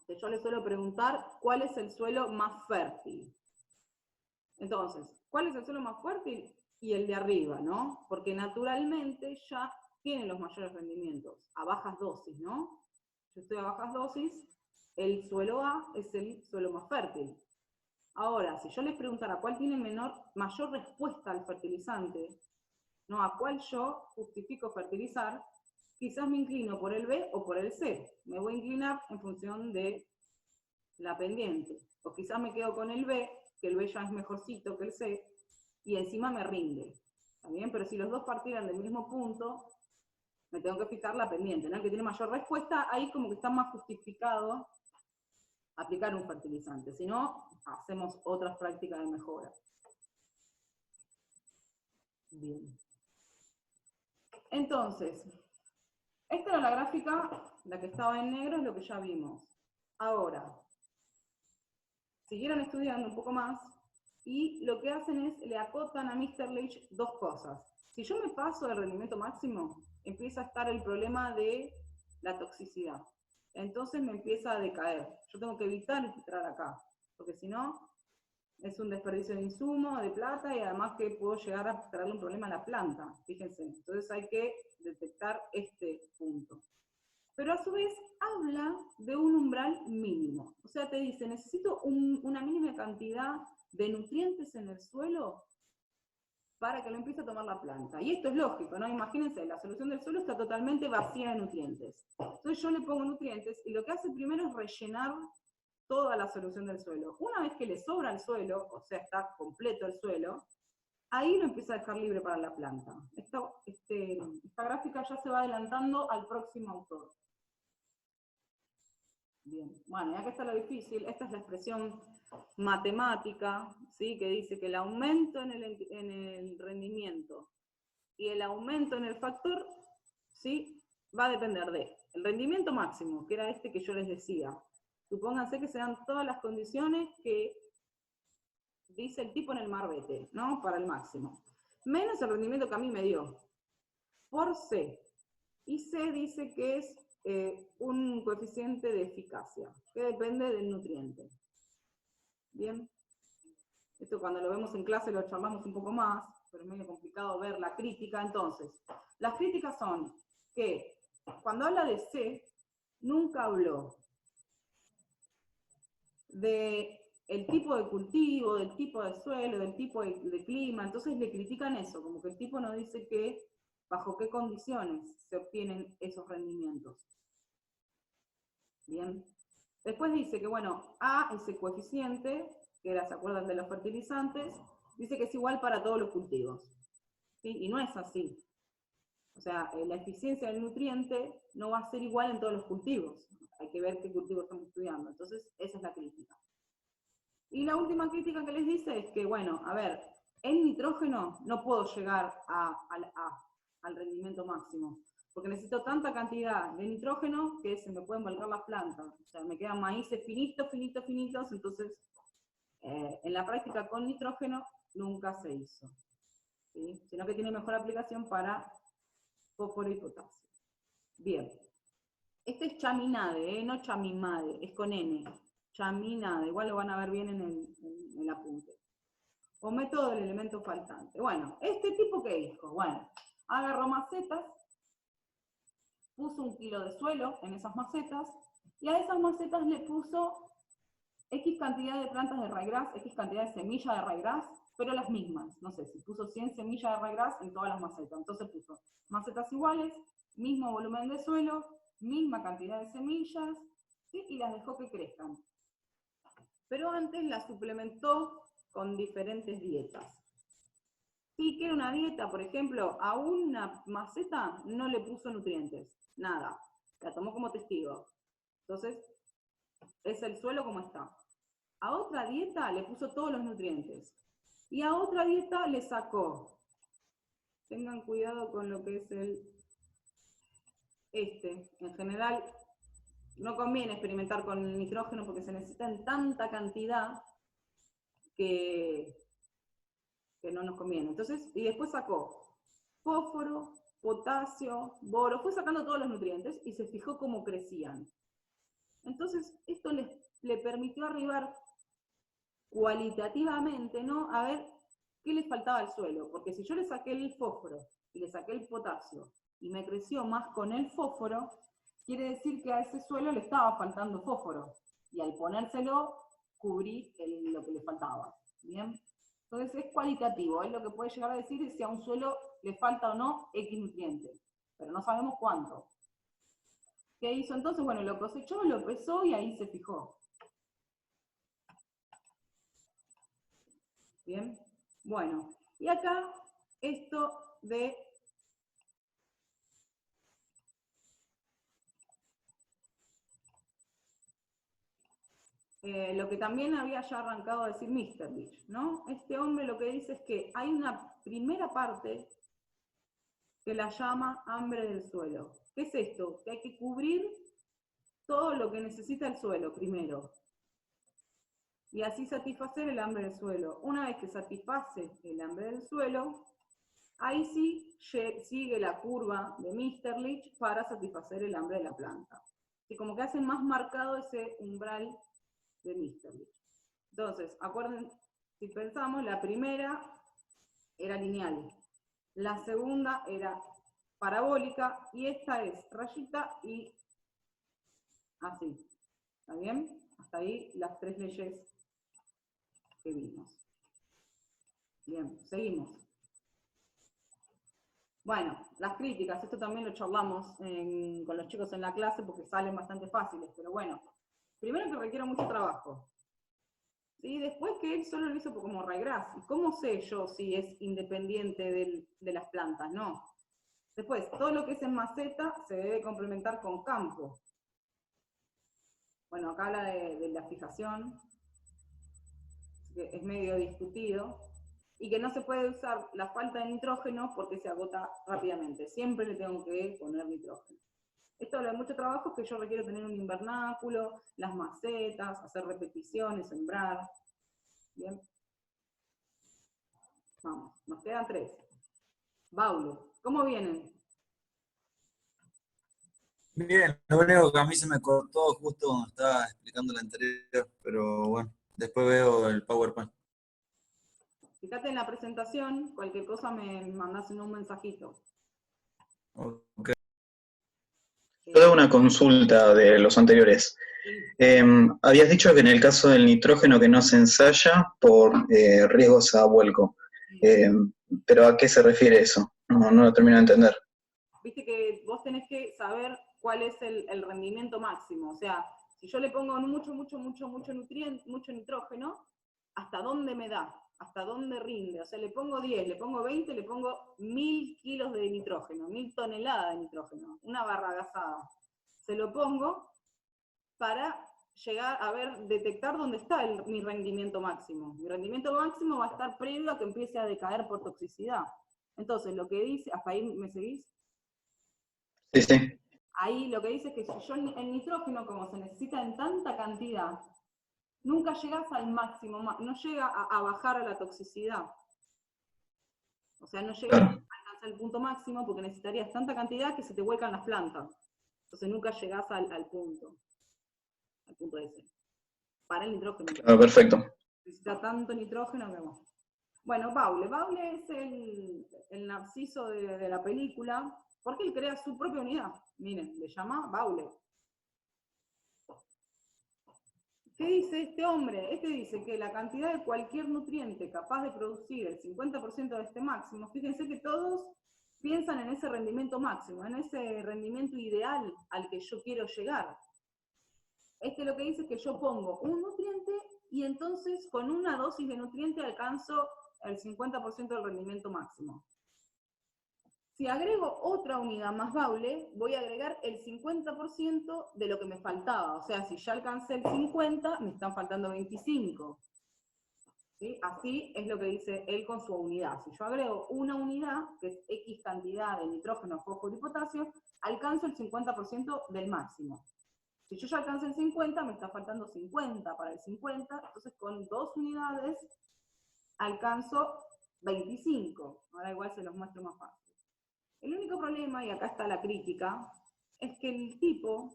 que yo les suelo preguntar cuál es el suelo más fértil. Entonces, ¿cuál es el suelo más fértil? Y el de arriba, ¿no? Porque naturalmente ya tienen los mayores rendimientos, a bajas dosis, ¿no? Yo estoy a bajas dosis, el suelo A es el suelo más fértil. Ahora, si yo les preguntara cuál tiene mayor respuesta al fertilizante, ¿no? A cuál yo justifico fertilizar, quizás me inclino por el B o por el C. Me voy a inclinar en función de la pendiente. O quizás me quedo con el B, que el B ya es mejorcito que el C, y encima me rinde. ¿Está bien? Pero si los dos partieran del mismo punto, me tengo que fijar la pendiente, ¿no? El que tiene mayor respuesta, ahí como que está más justificado aplicar un fertilizante. Si no, hacemos otras prácticas de mejora. Bien. Entonces, esta era la gráfica, la que estaba en negro es lo que ya vimos. Ahora, siguieron estudiando un poco más, y lo que hacen es, le acotan a Mr. Leach 2 cosas. Si yo me paso del rendimiento máximo, empieza a estar el problema de la toxicidad. Entonces me empieza a decaer. Yo tengo que evitar entrar acá, porque si no, es un desperdicio de insumo, de plata, y además que puedo llegar a traerle un problema a la planta, fíjense. Entonces hay que detectar este punto. Pero a su vez habla de un umbral mínimo. O sea, te dice, necesito una mínima cantidad de nutrientes en el suelo para que lo empiece a tomar la planta. Y esto es lógico, ¿no? Imagínense, la solución del suelo está totalmente vacía de nutrientes. Entonces yo le pongo nutrientes, y lo que hace primero es rellenar toda la solución del suelo. Una vez que le sobra el suelo, o sea, está completo el suelo, ahí lo empieza a dejar libre para la planta. Esta gráfica ya se va adelantando al próximo autor. Bien, bueno, ya que está lo difícil, esta es la expresión matemática, ¿sí? Que dice que el aumento en el rendimiento y el aumento en el factor, ¿sí? Va a depender de el rendimiento máximo, que era este que yo les decía. Supónganse que se dan todas las condiciones que dice el tipo en el marbete, ¿no? Para el máximo. Menos el rendimiento que a mí me dio. Por C. Y C dice que es un coeficiente de eficacia, que depende del nutriente. Bien. Esto cuando lo vemos en clase lo charlamos un poco más, pero es medio complicado ver la crítica. Entonces, las críticas son que cuando habla de C, nunca habló de el tipo de cultivo, del tipo de suelo, del tipo de clima. Entonces le critican eso, como que el tipo no dice bajo qué condiciones se obtienen esos rendimientos. Bien. Después dice que, bueno, A, ese coeficiente, que era, ¿se acuerdan de los fertilizantes? Dice que es igual para todos los cultivos. ¿Sí? Y no es así. O sea, la eficiencia del nutriente no va a ser igual en todos los cultivos. Hay que ver qué cultivo estamos estudiando. Entonces, esa es la crítica. Y la última crítica que les dice es que, bueno, a ver, en nitrógeno no puedo llegar al rendimiento máximo, porque necesito tanta cantidad de nitrógeno que se me pueden volcar las plantas. O sea, me quedan maíces finitos, entonces en la práctica con nitrógeno nunca se hizo. ¿Sí? Sino que tiene mejor aplicación para fósforo y potasio. Bien. Este es chaminade, no chamimade, es con N. chaminada, igual lo van a ver bien en el apunte. O método del elemento faltante. Bueno, este tipo que dijo, bueno, agarró macetas, puso 1 kilo de suelo en esas macetas, y a esas macetas le puso X cantidad de plantas de ryegrass, X cantidad de semillas de ryegrass, pero las mismas. No sé, si puso 100 semillas de ryegrass en todas las macetas. Entonces puso macetas iguales, mismo volumen de suelo, misma cantidad de semillas, ¿sí? Y las dejó que crezcan. Pero antes las suplementó con diferentes dietas. Si quiere una dieta, por ejemplo, a una maceta no le puso nutrientes, nada. La tomó como testigo. Entonces, es el suelo como está. A otra dieta le puso todos los nutrientes. Y a otra dieta le sacó. Tengan cuidado con lo que es En general, no conviene experimentar con el nitrógeno porque se necesita en tanta cantidad que no nos conviene. Entonces, y después sacó fósforo, potasio, boro, fue sacando todos los nutrientes y se fijó cómo crecían. Entonces, esto le permitió arribar cualitativamente, ¿no? A ver qué le faltaba al suelo, porque si yo le saqué el fósforo y le saqué el potasio y me creció más con el fósforo, quiere decir que a ese suelo le estaba faltando fósforo, y al ponérselo cubrí lo que le faltaba, ¿bien? Entonces es cualitativo, es lo que puede llegar a decir si a un suelo le falta o no X nutriente, pero no sabemos cuánto. ¿Qué hizo entonces? Bueno, lo cosechó, lo pesó y ahí se fijó. Bien, bueno, y acá esto de lo que también había ya arrancado a decir Mr. Beach, ¿no? Este hombre lo que dice es que hay una primera parte que la llama hambre del suelo. ¿Qué es esto? Que hay que cubrir todo lo que necesita el suelo primero. Y así satisfacer el hambre del suelo. Una vez que satisface el hambre del suelo, ahí sí sigue la curva de Mr. para satisfacer el hambre de la planta. Y como que hacen más marcado ese umbral de Mr. Entonces, acuérdense, si pensamos, la primera era lineal, la segunda era parabólica, y esta es rayita y así. ¿Está bien? Hasta ahí las 3 leyes que vimos. Bien, seguimos. Bueno, las críticas, esto también lo charlamos con los chicos en la clase porque salen bastante fáciles, pero bueno, primero que requiere mucho trabajo. ¿Sí? Después que él solo lo hizo como ryegrass. ¿Y cómo sé yo si es independiente de las plantas? No. Después, todo lo que es en maceta se debe complementar con campo. Bueno, acá habla de la fijación, que es medio discutido, y que no se puede usar la falta de nitrógeno porque se agota rápidamente. Siempre le tengo que poner nitrógeno. Esto habla de mucho trabajo, que yo requiero tener un invernáculo, las macetas, hacer repeticiones, sembrar. Bien. Vamos, nos quedan 3. Baulo, ¿cómo vienen?
Bien, lo único que a mí se me cortó justo cuando estaba explicando la anterior, pero bueno, después veo el PowerPoint.
Fíjate en la presentación, cualquier cosa me mandás en un mensajito.
Ok.
Yo tengo una consulta de los anteriores. Habías dicho que en el caso del nitrógeno que no se ensaya por riesgos a vuelco. ¿Pero a qué se refiere eso? No lo termino de entender.
Viste que vos tenés que saber cuál es el rendimiento máximo. O sea, si yo le pongo mucho nutriente, mucho nitrógeno, ¿hasta dónde me da? ¿Hasta dónde rinde? O sea, le pongo 10, le pongo 20, le pongo 1000 kilos de nitrógeno, 1000 toneladas de nitrógeno, una barra gasada. Se lo pongo para llegar a detectar dónde está mi rendimiento máximo. Mi rendimiento máximo va a estar previo a que empiece a decaer por toxicidad. Entonces, lo que dice, ¿hasta ahí me seguís?
Sí, sí.
Ahí lo que dice es que si yo el nitrógeno, como se necesita en tanta cantidad, nunca llegas al máximo, no llega a bajar a la toxicidad. O sea, no llega a alcanzar el punto máximo porque necesitarías tanta cantidad que se te vuelcan las plantas. Entonces nunca llegás al punto ese. para el nitrógeno.
Ah, perfecto.
Necesita tanto nitrógeno que bueno. Bueno, Baule. Baule es el Narciso de la película, porque él crea su propia unidad. Miren, le llama Baule. ¿Qué dice este hombre? Este dice que la cantidad de cualquier nutriente capaz de producir el 50% de este máximo, fíjense que todos piensan en ese rendimiento máximo, en ese rendimiento ideal al que yo quiero llegar. Este lo que dice es que yo pongo un nutriente y entonces con una dosis de nutriente alcanzo el 50% del rendimiento máximo. Si agrego otra unidad más Baule, voy a agregar el 50% de lo que me faltaba. O sea, si ya alcancé el 50, me están faltando 25. ¿Sí? Así es lo que dice él con su unidad. Si yo agrego una unidad, que es X cantidad de nitrógeno, fósforo y potasio, alcanzo el 50% del máximo. Si yo ya alcancé el 50, me está faltando 50 para el 50, entonces con 2 unidades alcanzo 25. Ahora igual se los muestro más fácil. El único problema, y acá está la crítica, es que el tipo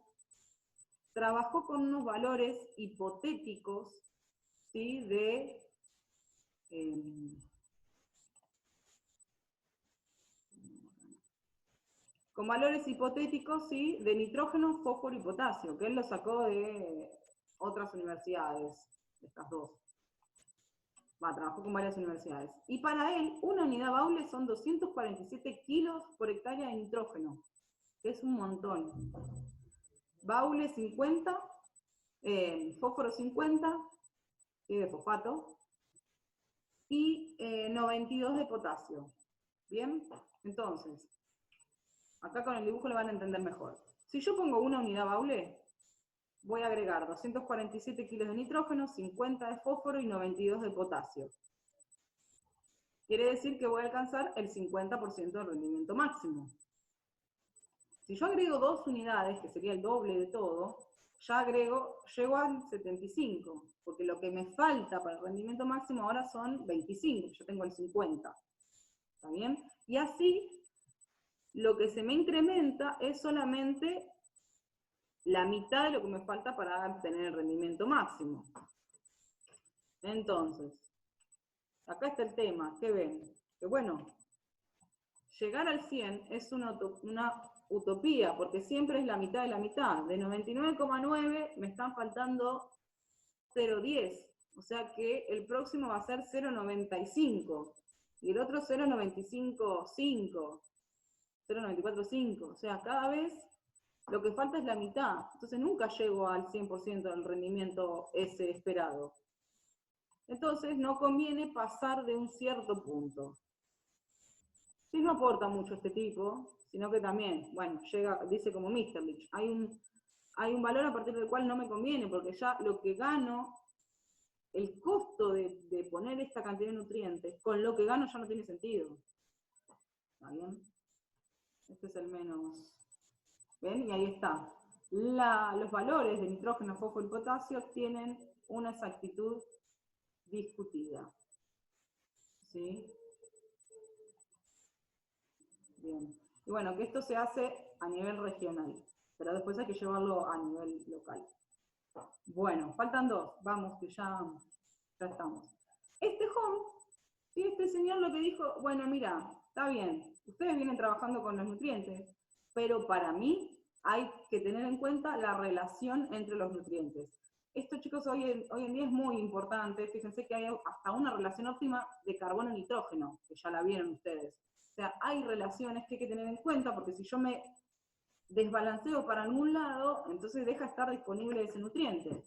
trabajó con unos valores hipotéticos, ¿sí? Con valores hipotéticos, ¿sí? De nitrógeno, fósforo y potasio, que él lo sacó de otras universidades, estas dos. Trabajó con varias universidades. Y para él, una unidad Baule son 247 kilos por hectárea de nitrógeno, que es un montón. Baule 50, fósforo 50, de fosfato, y 92 de potasio. ¿Bien? Entonces, acá con el dibujo lo van a entender mejor. Si yo pongo una unidad Baule, voy a agregar 247 kilos de nitrógeno, 50 de fósforo y 92 de potasio. Quiere decir que voy a alcanzar el 50% del rendimiento máximo. Si yo agrego 2 unidades, que sería el doble de todo, ya llego al 75, porque lo que me falta para el rendimiento máximo ahora son 25, yo tengo el 50. ¿Está bien? Y así, lo que se me incrementa es solamente la mitad de lo que me falta para obtener el rendimiento máximo. Entonces, acá está el tema, ¿qué ven? Que bueno, llegar al 100 es una utopía, porque siempre es la mitad de la mitad. De 99,9 me están faltando 0,10, o sea que el próximo va a ser 0,95, y el otro 0,955, 0,945, o sea, cada vez lo que falta es la mitad, entonces nunca llego al 100% del rendimiento ese esperado. Entonces no conviene pasar de un cierto punto. Sí, no aporta mucho este tipo, sino que también, bueno, dice como Mr. hay un valor a partir del cual no me conviene, porque ya lo que gano, el costo de poner esta cantidad de nutrientes, con lo que gano ya no tiene sentido. ¿Está bien? Este es el menos. ¿Ven? Y ahí está. Los valores de nitrógeno, fósforo y potasio tienen una exactitud discutida. ¿Sí? Bien. Y bueno, que esto se hace a nivel regional, pero después hay que llevarlo a nivel local. Bueno, faltan 2, vamos que ya estamos. Este Home, ¿sí? Este señor lo que dijo, bueno, mira, está bien, ustedes vienen trabajando con los nutrientes, pero para mí hay que tener en cuenta la relación entre los nutrientes. Esto, chicos, hoy en día es muy importante. Fíjense que hay hasta una relación óptima de carbono-nitrógeno, que ya la vieron ustedes. O sea, hay relaciones que hay que tener en cuenta, porque si yo me desbalanceo para algún lado, entonces deja de estar disponible ese nutriente.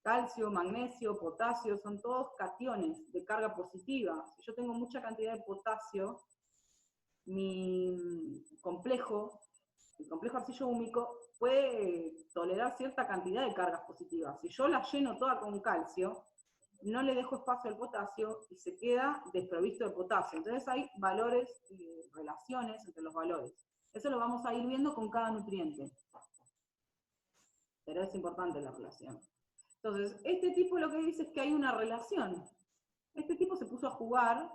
Calcio, magnesio, potasio, son todos cationes de carga positiva. Si yo tengo mucha cantidad de potasio, el complejo arcillo húmico puede tolerar cierta cantidad de cargas positivas. Si yo la lleno toda con calcio, no le dejo espacio al potasio y se queda desprovisto de potasio. Entonces hay valores y relaciones entre los valores. Eso lo vamos a ir viendo con cada nutriente. Pero es importante la relación. Entonces, este tipo lo que dice es que hay una relación. Este tipo se puso a jugar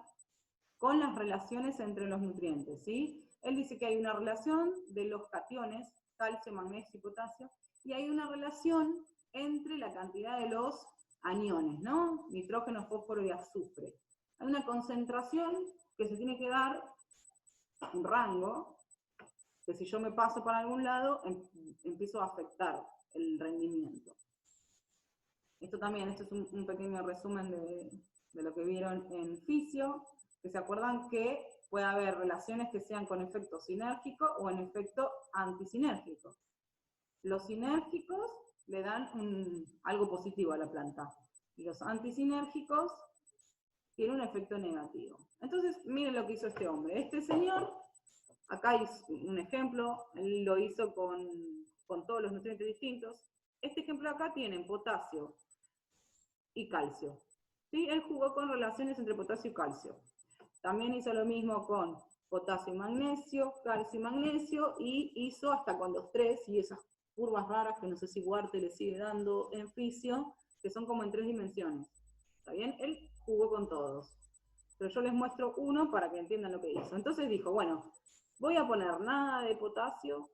con las relaciones entre los nutrientes, ¿sí? Él dice que hay una relación de los cationes, calcio, magnesio y potasio, y hay una relación entre la cantidad de los aniones, ¿no? Nitrógeno, fósforo y azufre. Hay una concentración que se tiene que dar, un rango, que si yo me paso para algún lado, empiezo a afectar el rendimiento. Esto es un pequeño resumen de lo que vieron en fisio, que se acuerdan que puede haber relaciones que sean con efecto sinérgico o en efecto antisinérgico. Los sinérgicos le dan algo positivo a la planta, y los antisinérgicos tienen un efecto negativo. Entonces, miren lo que hizo este hombre. Este señor, acá hay un ejemplo, él lo hizo con todos los nutrientes distintos. Este ejemplo acá tienen potasio y calcio. ¿Sí? Él jugó con relaciones entre potasio y calcio. También hizo lo mismo con potasio y magnesio, calcio y magnesio, y hizo hasta con los tres, y esas curvas raras que no sé si Huarte le sigue dando en fisio, que son como en 3 dimensiones. ¿Está bien? Él jugó con todos. Pero yo les muestro uno para que entiendan lo que hizo. Entonces dijo, bueno, voy a poner nada de potasio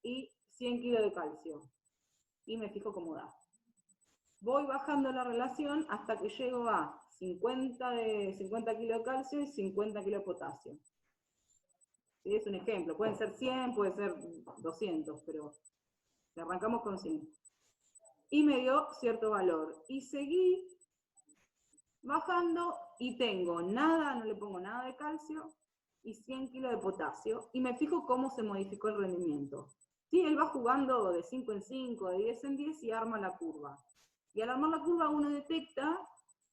y 100 kilos de calcio. Y me fijo cómo da. Voy bajando la relación hasta que llego a 50 kilos de calcio y 50 kilos de potasio. ¿Sí? Es un ejemplo. Pueden ser 100, puede ser 200, pero arrancamos con 100. Y me dio cierto valor. Y seguí bajando y tengo nada, no le pongo nada de calcio, y 100 kilos de potasio, y me fijo cómo se modificó el rendimiento. ¿Sí? Él va jugando de 5 en 5, de 10 en 10 y arma la curva. Y al armar la curva uno detecta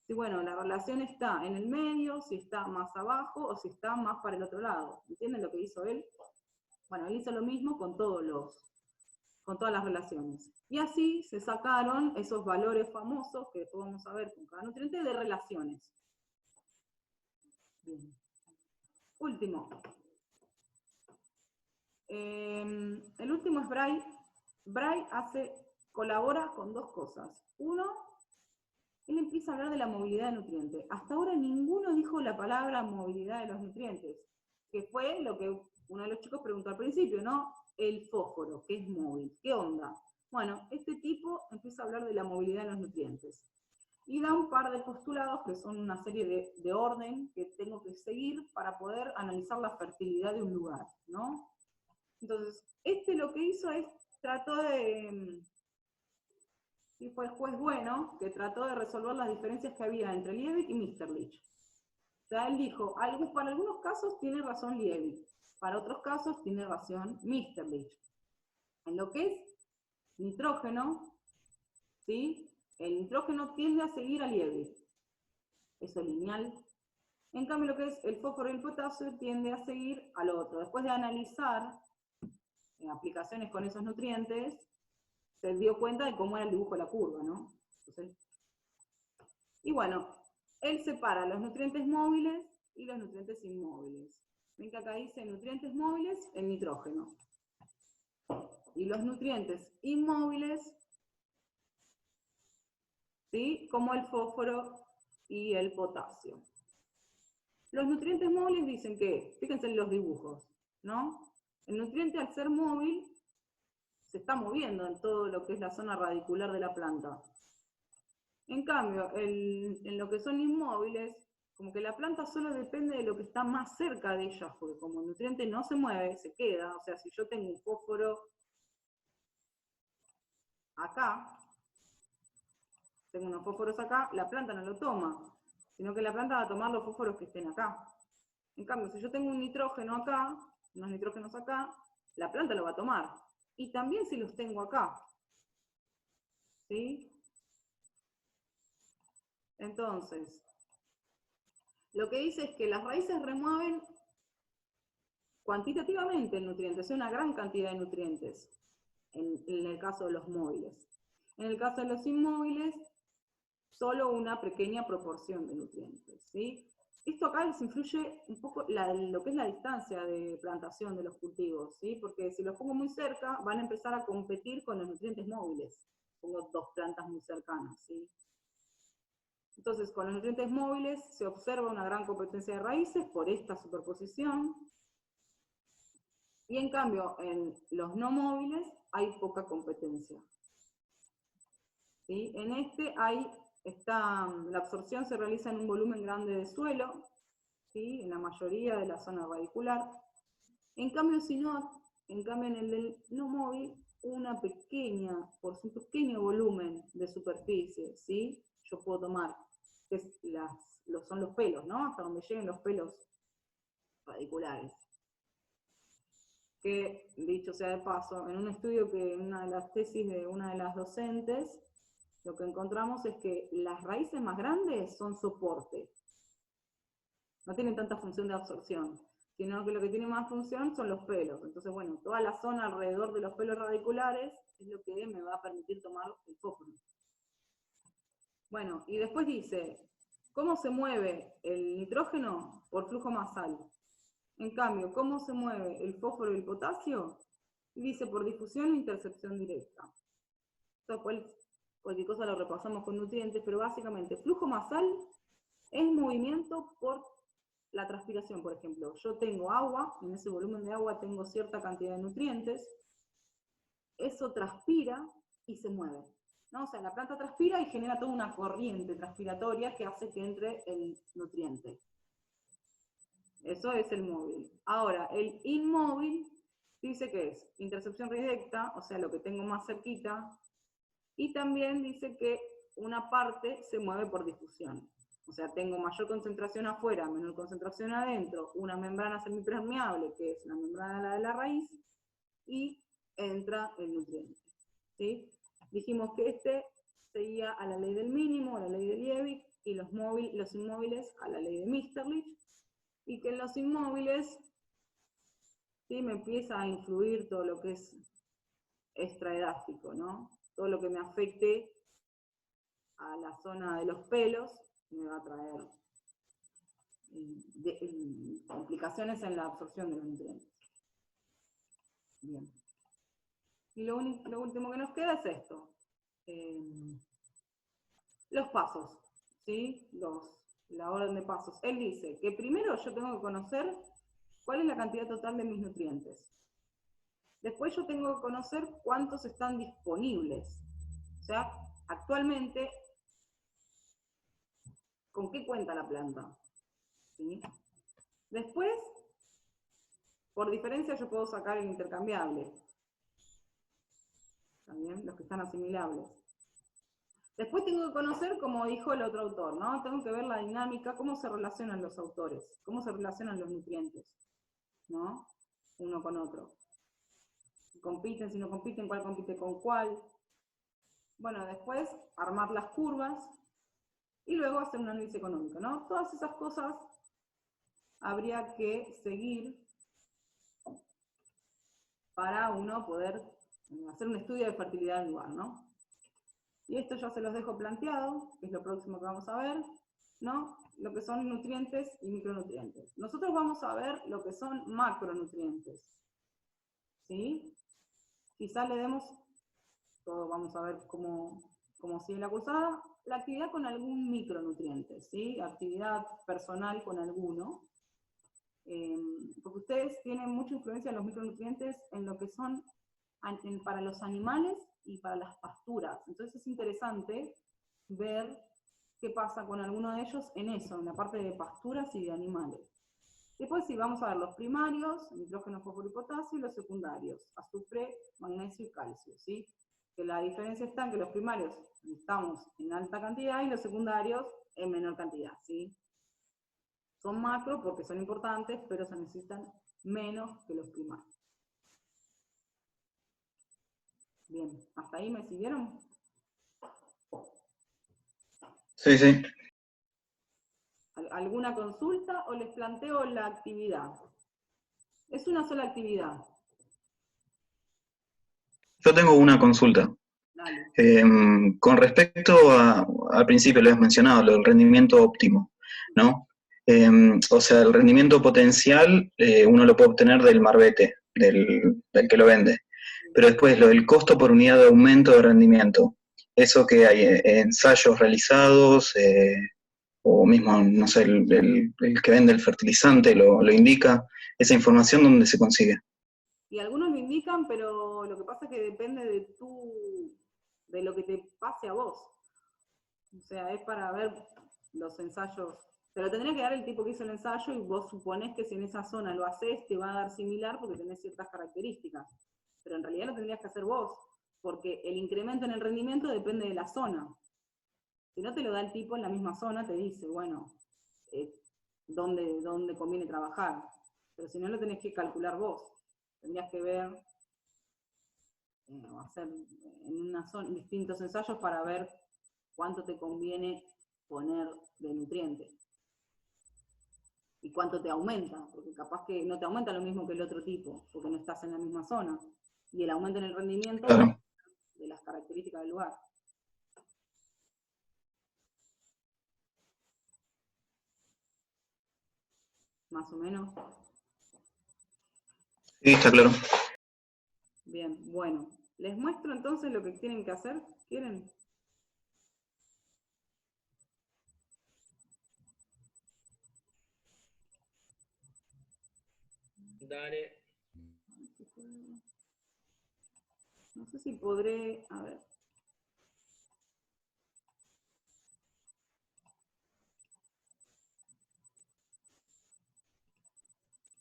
si, bueno, la relación está en el medio, si está más abajo o si está más para el otro lado. ¿Entienden lo que hizo él? Bueno, él hizo lo mismo con todas las relaciones. Y así se sacaron esos valores famosos, que después vamos a ver con cada nutriente, de relaciones. Bien. Último. El último es Bray. Bray colabora con dos cosas. Uno, él empieza a hablar de la movilidad de nutrientes. Hasta ahora ninguno dijo la palabra movilidad de los nutrientes, que fue lo que uno de los chicos preguntó al principio, ¿no? El fósforo, que es móvil. ¿Qué onda? Bueno, este tipo empieza a hablar de la movilidad de los nutrientes. Y da un par de postulados, que son una serie de orden que tengo que seguir para poder analizar la fertilidad de un lugar, ¿no? Entonces, lo que hizo es, trató de... Y fue el juez bueno, que trató de resolver las diferencias que había entre Liebig y Mitscherlich. O sea, él dijo, para algunos casos tiene razón Liebig, para otros casos tiene razón Mitscherlich. En lo que es nitrógeno, ¿sí? El nitrógeno tiende a seguir a Liebig. Eso es lineal. En cambio, lo que es el fósforo y el potasio tiende a seguir al otro. Después de analizar aplicaciones con esos nutrientes, se dio cuenta de cómo era el dibujo de la curva, ¿no? Entonces, y bueno, él separa los nutrientes móviles y los nutrientes inmóviles. Ven que acá dice nutrientes móviles, el nitrógeno. Y los nutrientes inmóviles, ¿sí? Como el fósforo y el potasio. Los nutrientes móviles dicen que, fíjense en los dibujos, ¿no? El nutriente al ser móvil se está moviendo en todo lo que es la zona radicular de la planta. En cambio, en lo que son inmóviles, como que la planta solo depende de lo que está más cerca de ella, porque como el nutriente no se mueve, se queda. O sea, si yo tengo un fósforo acá, tengo unos fósforos acá, la planta no lo toma, sino que la planta va a tomar los fósforos que estén acá. En cambio, si yo tengo un nitrógeno acá, unos nitrógenos acá, la planta lo va a tomar. Y también si los tengo acá. ¿Sí? Entonces, lo que dice es que las raíces remueven cuantitativamente el nutriente, es una gran cantidad de nutrientes, en el caso de los móviles. En el caso de los inmóviles, solo una pequeña proporción de nutrientes, ¿sí? Esto acá les influye un poco lo que es la distancia de plantación de los cultivos, ¿sí? Porque si los pongo muy cerca, van a empezar a competir con los nutrientes móviles. Pongo dos plantas muy cercanas, ¿sí? Entonces, con los nutrientes móviles se observa una gran competencia de raíces por esta superposición, y en cambio, en los no móviles hay poca competencia. ¿sí? En este la absorción se realiza en un volumen grande de suelo, ¿sí? En la mayoría de la zona radicular. En cambio, en el del no móvil, un pequeño volumen de superficie, ¿sí? Yo puedo tomar, que son los pelos, ¿no? Hasta donde lleguen los pelos radiculares. Que, dicho sea de paso, en un estudio en una de las tesis de una de las docentes, lo que encontramos es que las raíces más grandes son soporte. No tienen tanta función de absorción, sino que lo que tiene más función son los pelos. Entonces, bueno, toda la zona alrededor de los pelos radiculares es lo que me va a permitir tomar el fósforo. Bueno, y después dice, ¿cómo se mueve el nitrógeno? Por flujo masal. En cambio, ¿cómo se mueve el fósforo y el potasio? Dice por difusión e intercepción directa. Entonces, cualquier cosa lo repasamos con nutrientes, pero básicamente flujo masal es movimiento por la transpiración, por ejemplo. Yo tengo agua, en ese volumen de agua tengo cierta cantidad de nutrientes, eso transpira y se mueve, ¿no? O sea, la planta transpira y genera toda una corriente transpiratoria que hace que entre el nutriente. Eso es el móvil. Ahora, el inmóvil dice que es intercepción directa, o sea, lo que tengo más cerquita, y también dice que una parte se mueve por difusión. O sea, tengo mayor concentración afuera, menor concentración adentro, una membrana semipermeable, que es la membrana de la raíz, y entra el nutriente. ¿Sí? Dijimos que este seguía a la ley del mínimo, a la ley de Liebig, y los inmóviles a la ley de Mitscherlich, y que en los inmóviles, ¿sí?, me empieza a influir todo lo que es extraedástico, ¿no? Todo lo que me afecte a la zona de los pelos me va a traer complicaciones en la absorción de los nutrientes. Bien. Y lo último que nos queda es esto. Los pasos, ¿sí? La orden de pasos. Él dice que primero yo tengo que conocer cuál es la cantidad total de mis nutrientes. Después yo tengo que conocer cuántos están disponibles. O sea, actualmente, ¿con qué cuenta la planta? ¿Sí? Después, por diferencia yo puedo sacar el intercambiable. También los que están asimilables. Después tengo que conocer, como dijo el otro autor, ¿no? Tengo que ver la dinámica, cómo se relacionan los autores, cómo se relacionan los nutrientes, ¿no? Uno con otro. Si compiten, si no compiten, cuál compite con cuál. Bueno, después armar las curvas y luego hacer un análisis económico, ¿no? Todas esas cosas habría que seguir para uno poder hacer un estudio de fertilidad del lugar, ¿no? Y esto ya se los dejo planteado, que es lo próximo que vamos a ver, ¿no? Lo que son nutrientes y micronutrientes. Nosotros vamos a ver lo que son macronutrientes, ¿sí? Quizá le demos, todo vamos a ver cómo sigue la cursada, la actividad con algún micronutriente, ¿sí? Actividad personal con alguno. Porque ustedes tienen mucha influencia en los micronutrientes en lo que son para los animales y para las pasturas. Entonces es interesante ver qué pasa con alguno de ellos en eso, en la parte de pasturas y de animales. Después sí, vamos a ver los primarios, nitrógeno, fósforo y potasio, y los secundarios, azufre, magnesio y calcio, ¿sí? Que la diferencia está en que los primarios estamos en alta cantidad y los secundarios en menor cantidad, ¿sí? Son macro porque son importantes, pero se necesitan menos que los primarios. Bien, ¿hasta ahí me siguieron?
Sí, sí.
¿Alguna consulta o les planteo la actividad? Es una sola actividad.
Yo tengo una consulta.
Dale.
Con respecto al principio lo has mencionado, lo del rendimiento óptimo, ¿no? O sea, el rendimiento potencial uno lo puede obtener del marbete, del que lo vende. Pero después lo del costo por unidad de aumento de rendimiento, eso que hay ensayos realizados, o mismo, no sé, el que vende el fertilizante lo indica, esa información ¿dónde se consigue?
Y algunos lo indican, pero lo que pasa es que depende de de lo que te pase a vos. O sea, es para ver los ensayos. Te lo tendría que dar el tipo que hizo el ensayo y vos suponés que si en esa zona lo haces te va a dar similar porque tenés ciertas características. Pero en realidad lo tendrías que hacer vos, porque el incremento en el rendimiento depende de la zona. Si no te lo da el tipo en la misma zona, te dice, bueno, dónde conviene trabajar. Pero si no, lo tenés que calcular vos. Tendrías que ver, hacer en una zona, distintos ensayos para ver cuánto te conviene poner de nutriente. Y cuánto te aumenta, porque capaz que no te aumenta lo mismo que el otro tipo, porque no estás en la misma zona. Y el aumento en el rendimiento
Claro.
de las características del lugar. Más o menos.
Sí, está claro.
Bien, bueno. Les muestro entonces lo que tienen que hacer. ¿Quieren?
Dale.
No sé si podré, a ver.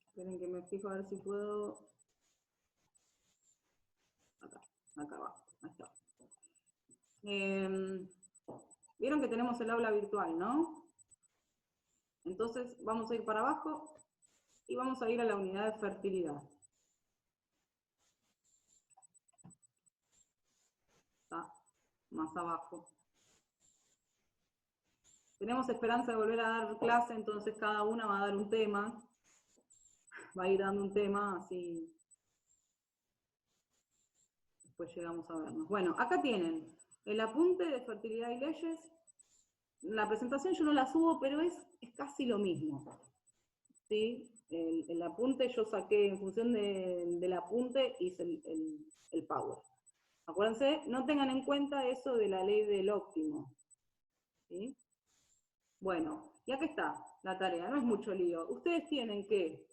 Esperen que me fijo a ver si puedo. Acá abajo, ahí está. Vieron que tenemos el aula virtual, ¿no? Entonces vamos a ir para abajo y vamos a ir a la unidad de fertilidad. Está más abajo. Tenemos esperanza de volver a dar clase, entonces cada una va a dar un tema. Va a ir dando un tema, así después llegamos a vernos. Bueno, acá tienen el apunte de fertilidad y leyes. La presentación yo no la subo, pero es casi lo mismo. ¿Sí? El apunte yo saqué, en función del apunte, hice el Power. Acuérdense, no tengan en cuenta eso de la ley del óptimo. ¿Sí? Bueno, y acá está la tarea, no es mucho lío. Ustedes tienen que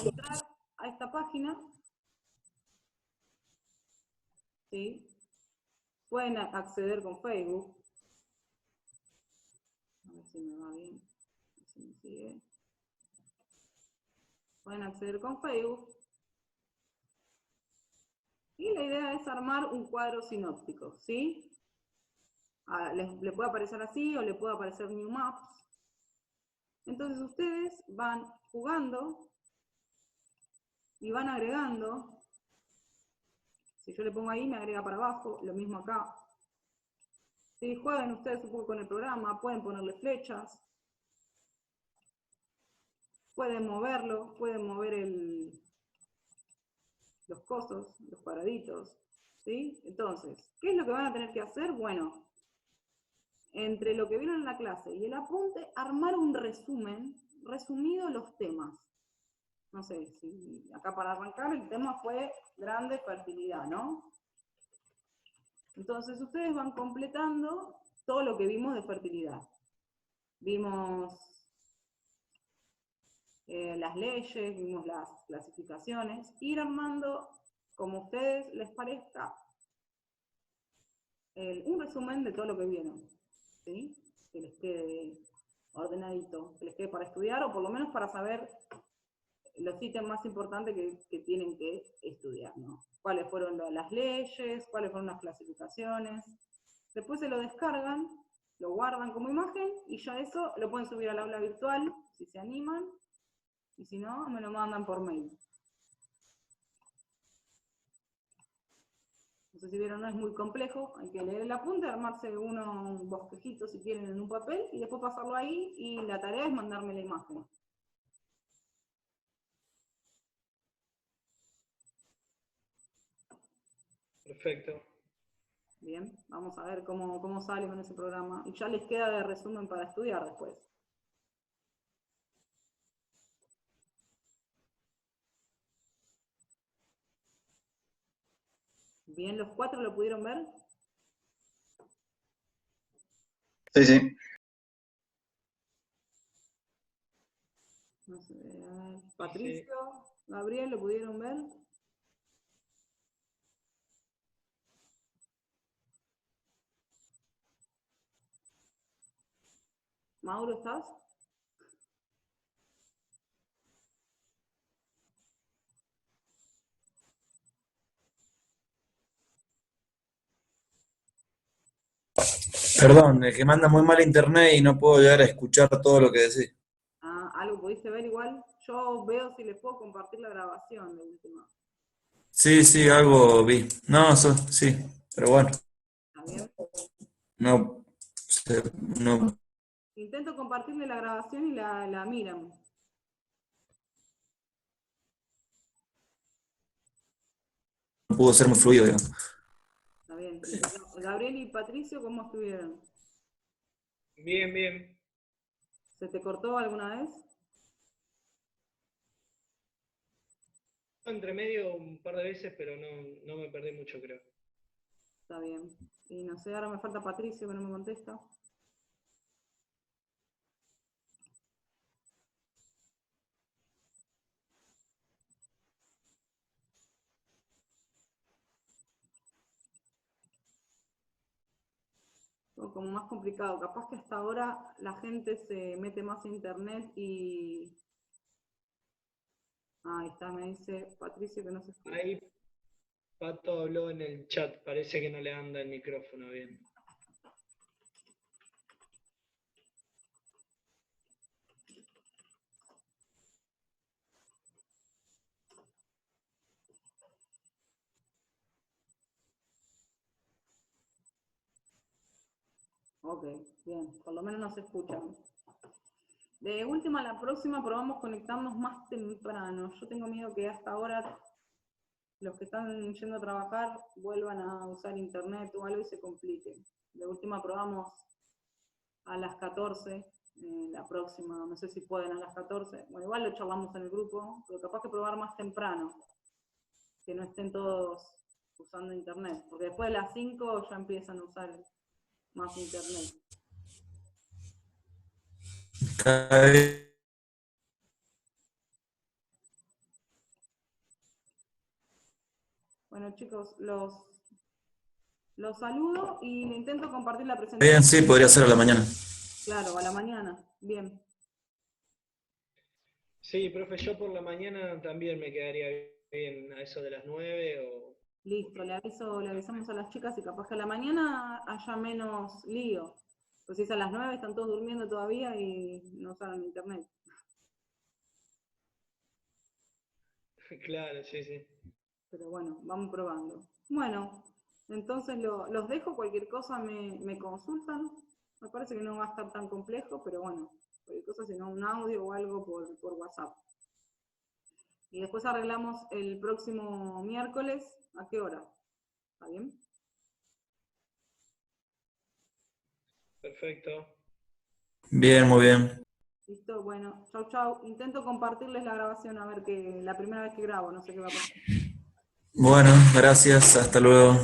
entrar a esta página, ¿sí? Pueden acceder con Facebook. A ver si me va bien, si me sigue. Pueden acceder con Facebook. Y la idea es armar un cuadro sinóptico, ¿sí? Le puede aparecer así o le puede aparecer New Maps. Entonces ustedes van jugando y van agregando. Si yo le pongo ahí, me agrega para abajo, lo mismo acá. Si juegan ustedes un poco con el programa, pueden ponerle flechas, pueden moverlo, pueden mover los cosos, los cuadraditos, ¿sí? Entonces, ¿qué es lo que van a tener que hacer? Bueno, entre lo que vieron en la clase y el apunte, armar un resumen, resumido los temas. No sé, si acá para arrancar el tema fue grande fertilidad, ¿no? Entonces ustedes van completando todo lo que vimos de fertilidad. Vimos las leyes, vimos las clasificaciones, ir armando, como a ustedes les parezca, un resumen de todo lo que vieron, ¿sí? Que les quede ordenadito, que les quede para estudiar, o por lo menos para saber los ítems más importantes que tienen que estudiar, ¿no? Cuáles fueron las leyes, cuáles fueron las clasificaciones. Después se lo descargan, lo guardan como imagen, y ya eso lo pueden subir al aula virtual, si se animan, y si no, me lo mandan por mail. No sé si vieron, no es muy complejo, hay que leer el apunte, armarse un bosquejito si quieren en un papel, y después pasarlo ahí, y la tarea es mandarme la imagen.
Perfecto.
Bien, vamos a ver cómo sale con ese programa. Y ya les queda de resumen para estudiar después. Bien, ¿los 4 lo pudieron ver?
Sí, sí.
No sé, a ver. Patricio, Gabriel, ¿lo pudieron ver? Mauro, ¿estás?
Perdón, es que manda muy mal internet y no puedo llegar a escuchar todo lo que decís.
Ah, ¿algo pudiste ver igual? Yo veo si les puedo compartir la grabación de última.
Sí, sí, algo vi. No, sí, pero bueno,
¿Está bien?
no, no
Intento compartirle la grabación y la miran.
pudo ser muy fluido, digamos.
Está bien. Gabriel y Patricio, ¿cómo estuvieron?
Bien, bien.
¿Se te cortó alguna vez?
Entre medio un par de veces, pero no me perdí mucho, creo.
Está bien. Y no sé, ahora me falta Patricio que no me contesta. Todo como más complicado. Capaz que hasta ahora la gente se mete más a internet y... Ahí está, me dice Patricio que no se escucha.
Ahí Pato habló en el chat, parece que no le anda el micrófono bien.
Ok, bien, por lo menos nos escuchan. De última a la próxima probamos conectarnos más temprano. Yo tengo miedo que hasta ahora los que están yendo a trabajar vuelvan a usar internet o algo y se complique. De última probamos a las 14, la próxima, no sé si pueden a las 14. Bueno, igual lo charlamos en el grupo, pero capaz que probar más temprano, que no estén todos usando internet, porque después de las 5 ya empiezan a usar más internet.
Cada vez-
Bueno chicos, los saludo y le intento compartir la
Bien,
presentación.
sí, podría ser a la mañana.
Claro, a la mañana. Bien.
Sí, profe, yo por la mañana también me quedaría bien a eso de las 9 o...
Listo, le avisamos a las chicas y capaz que a la mañana haya menos lío. Pues si es a las 9 están todos durmiendo todavía y no usaron internet.
Claro, sí, sí.
Pero bueno, vamos probando. Bueno, entonces los dejo, cualquier cosa me consultan. Me parece que no va a estar tan complejo, pero bueno, cualquier cosa, sino un audio o algo por WhatsApp. Y después arreglamos el próximo miércoles, ¿a qué hora? ¿Está bien?
Perfecto.
Bien, muy bien.
Listo, bueno, chau chau. Intento compartirles la grabación, a ver que la primera vez que grabo, no sé qué va a pasar.
Bueno, gracias, hasta luego.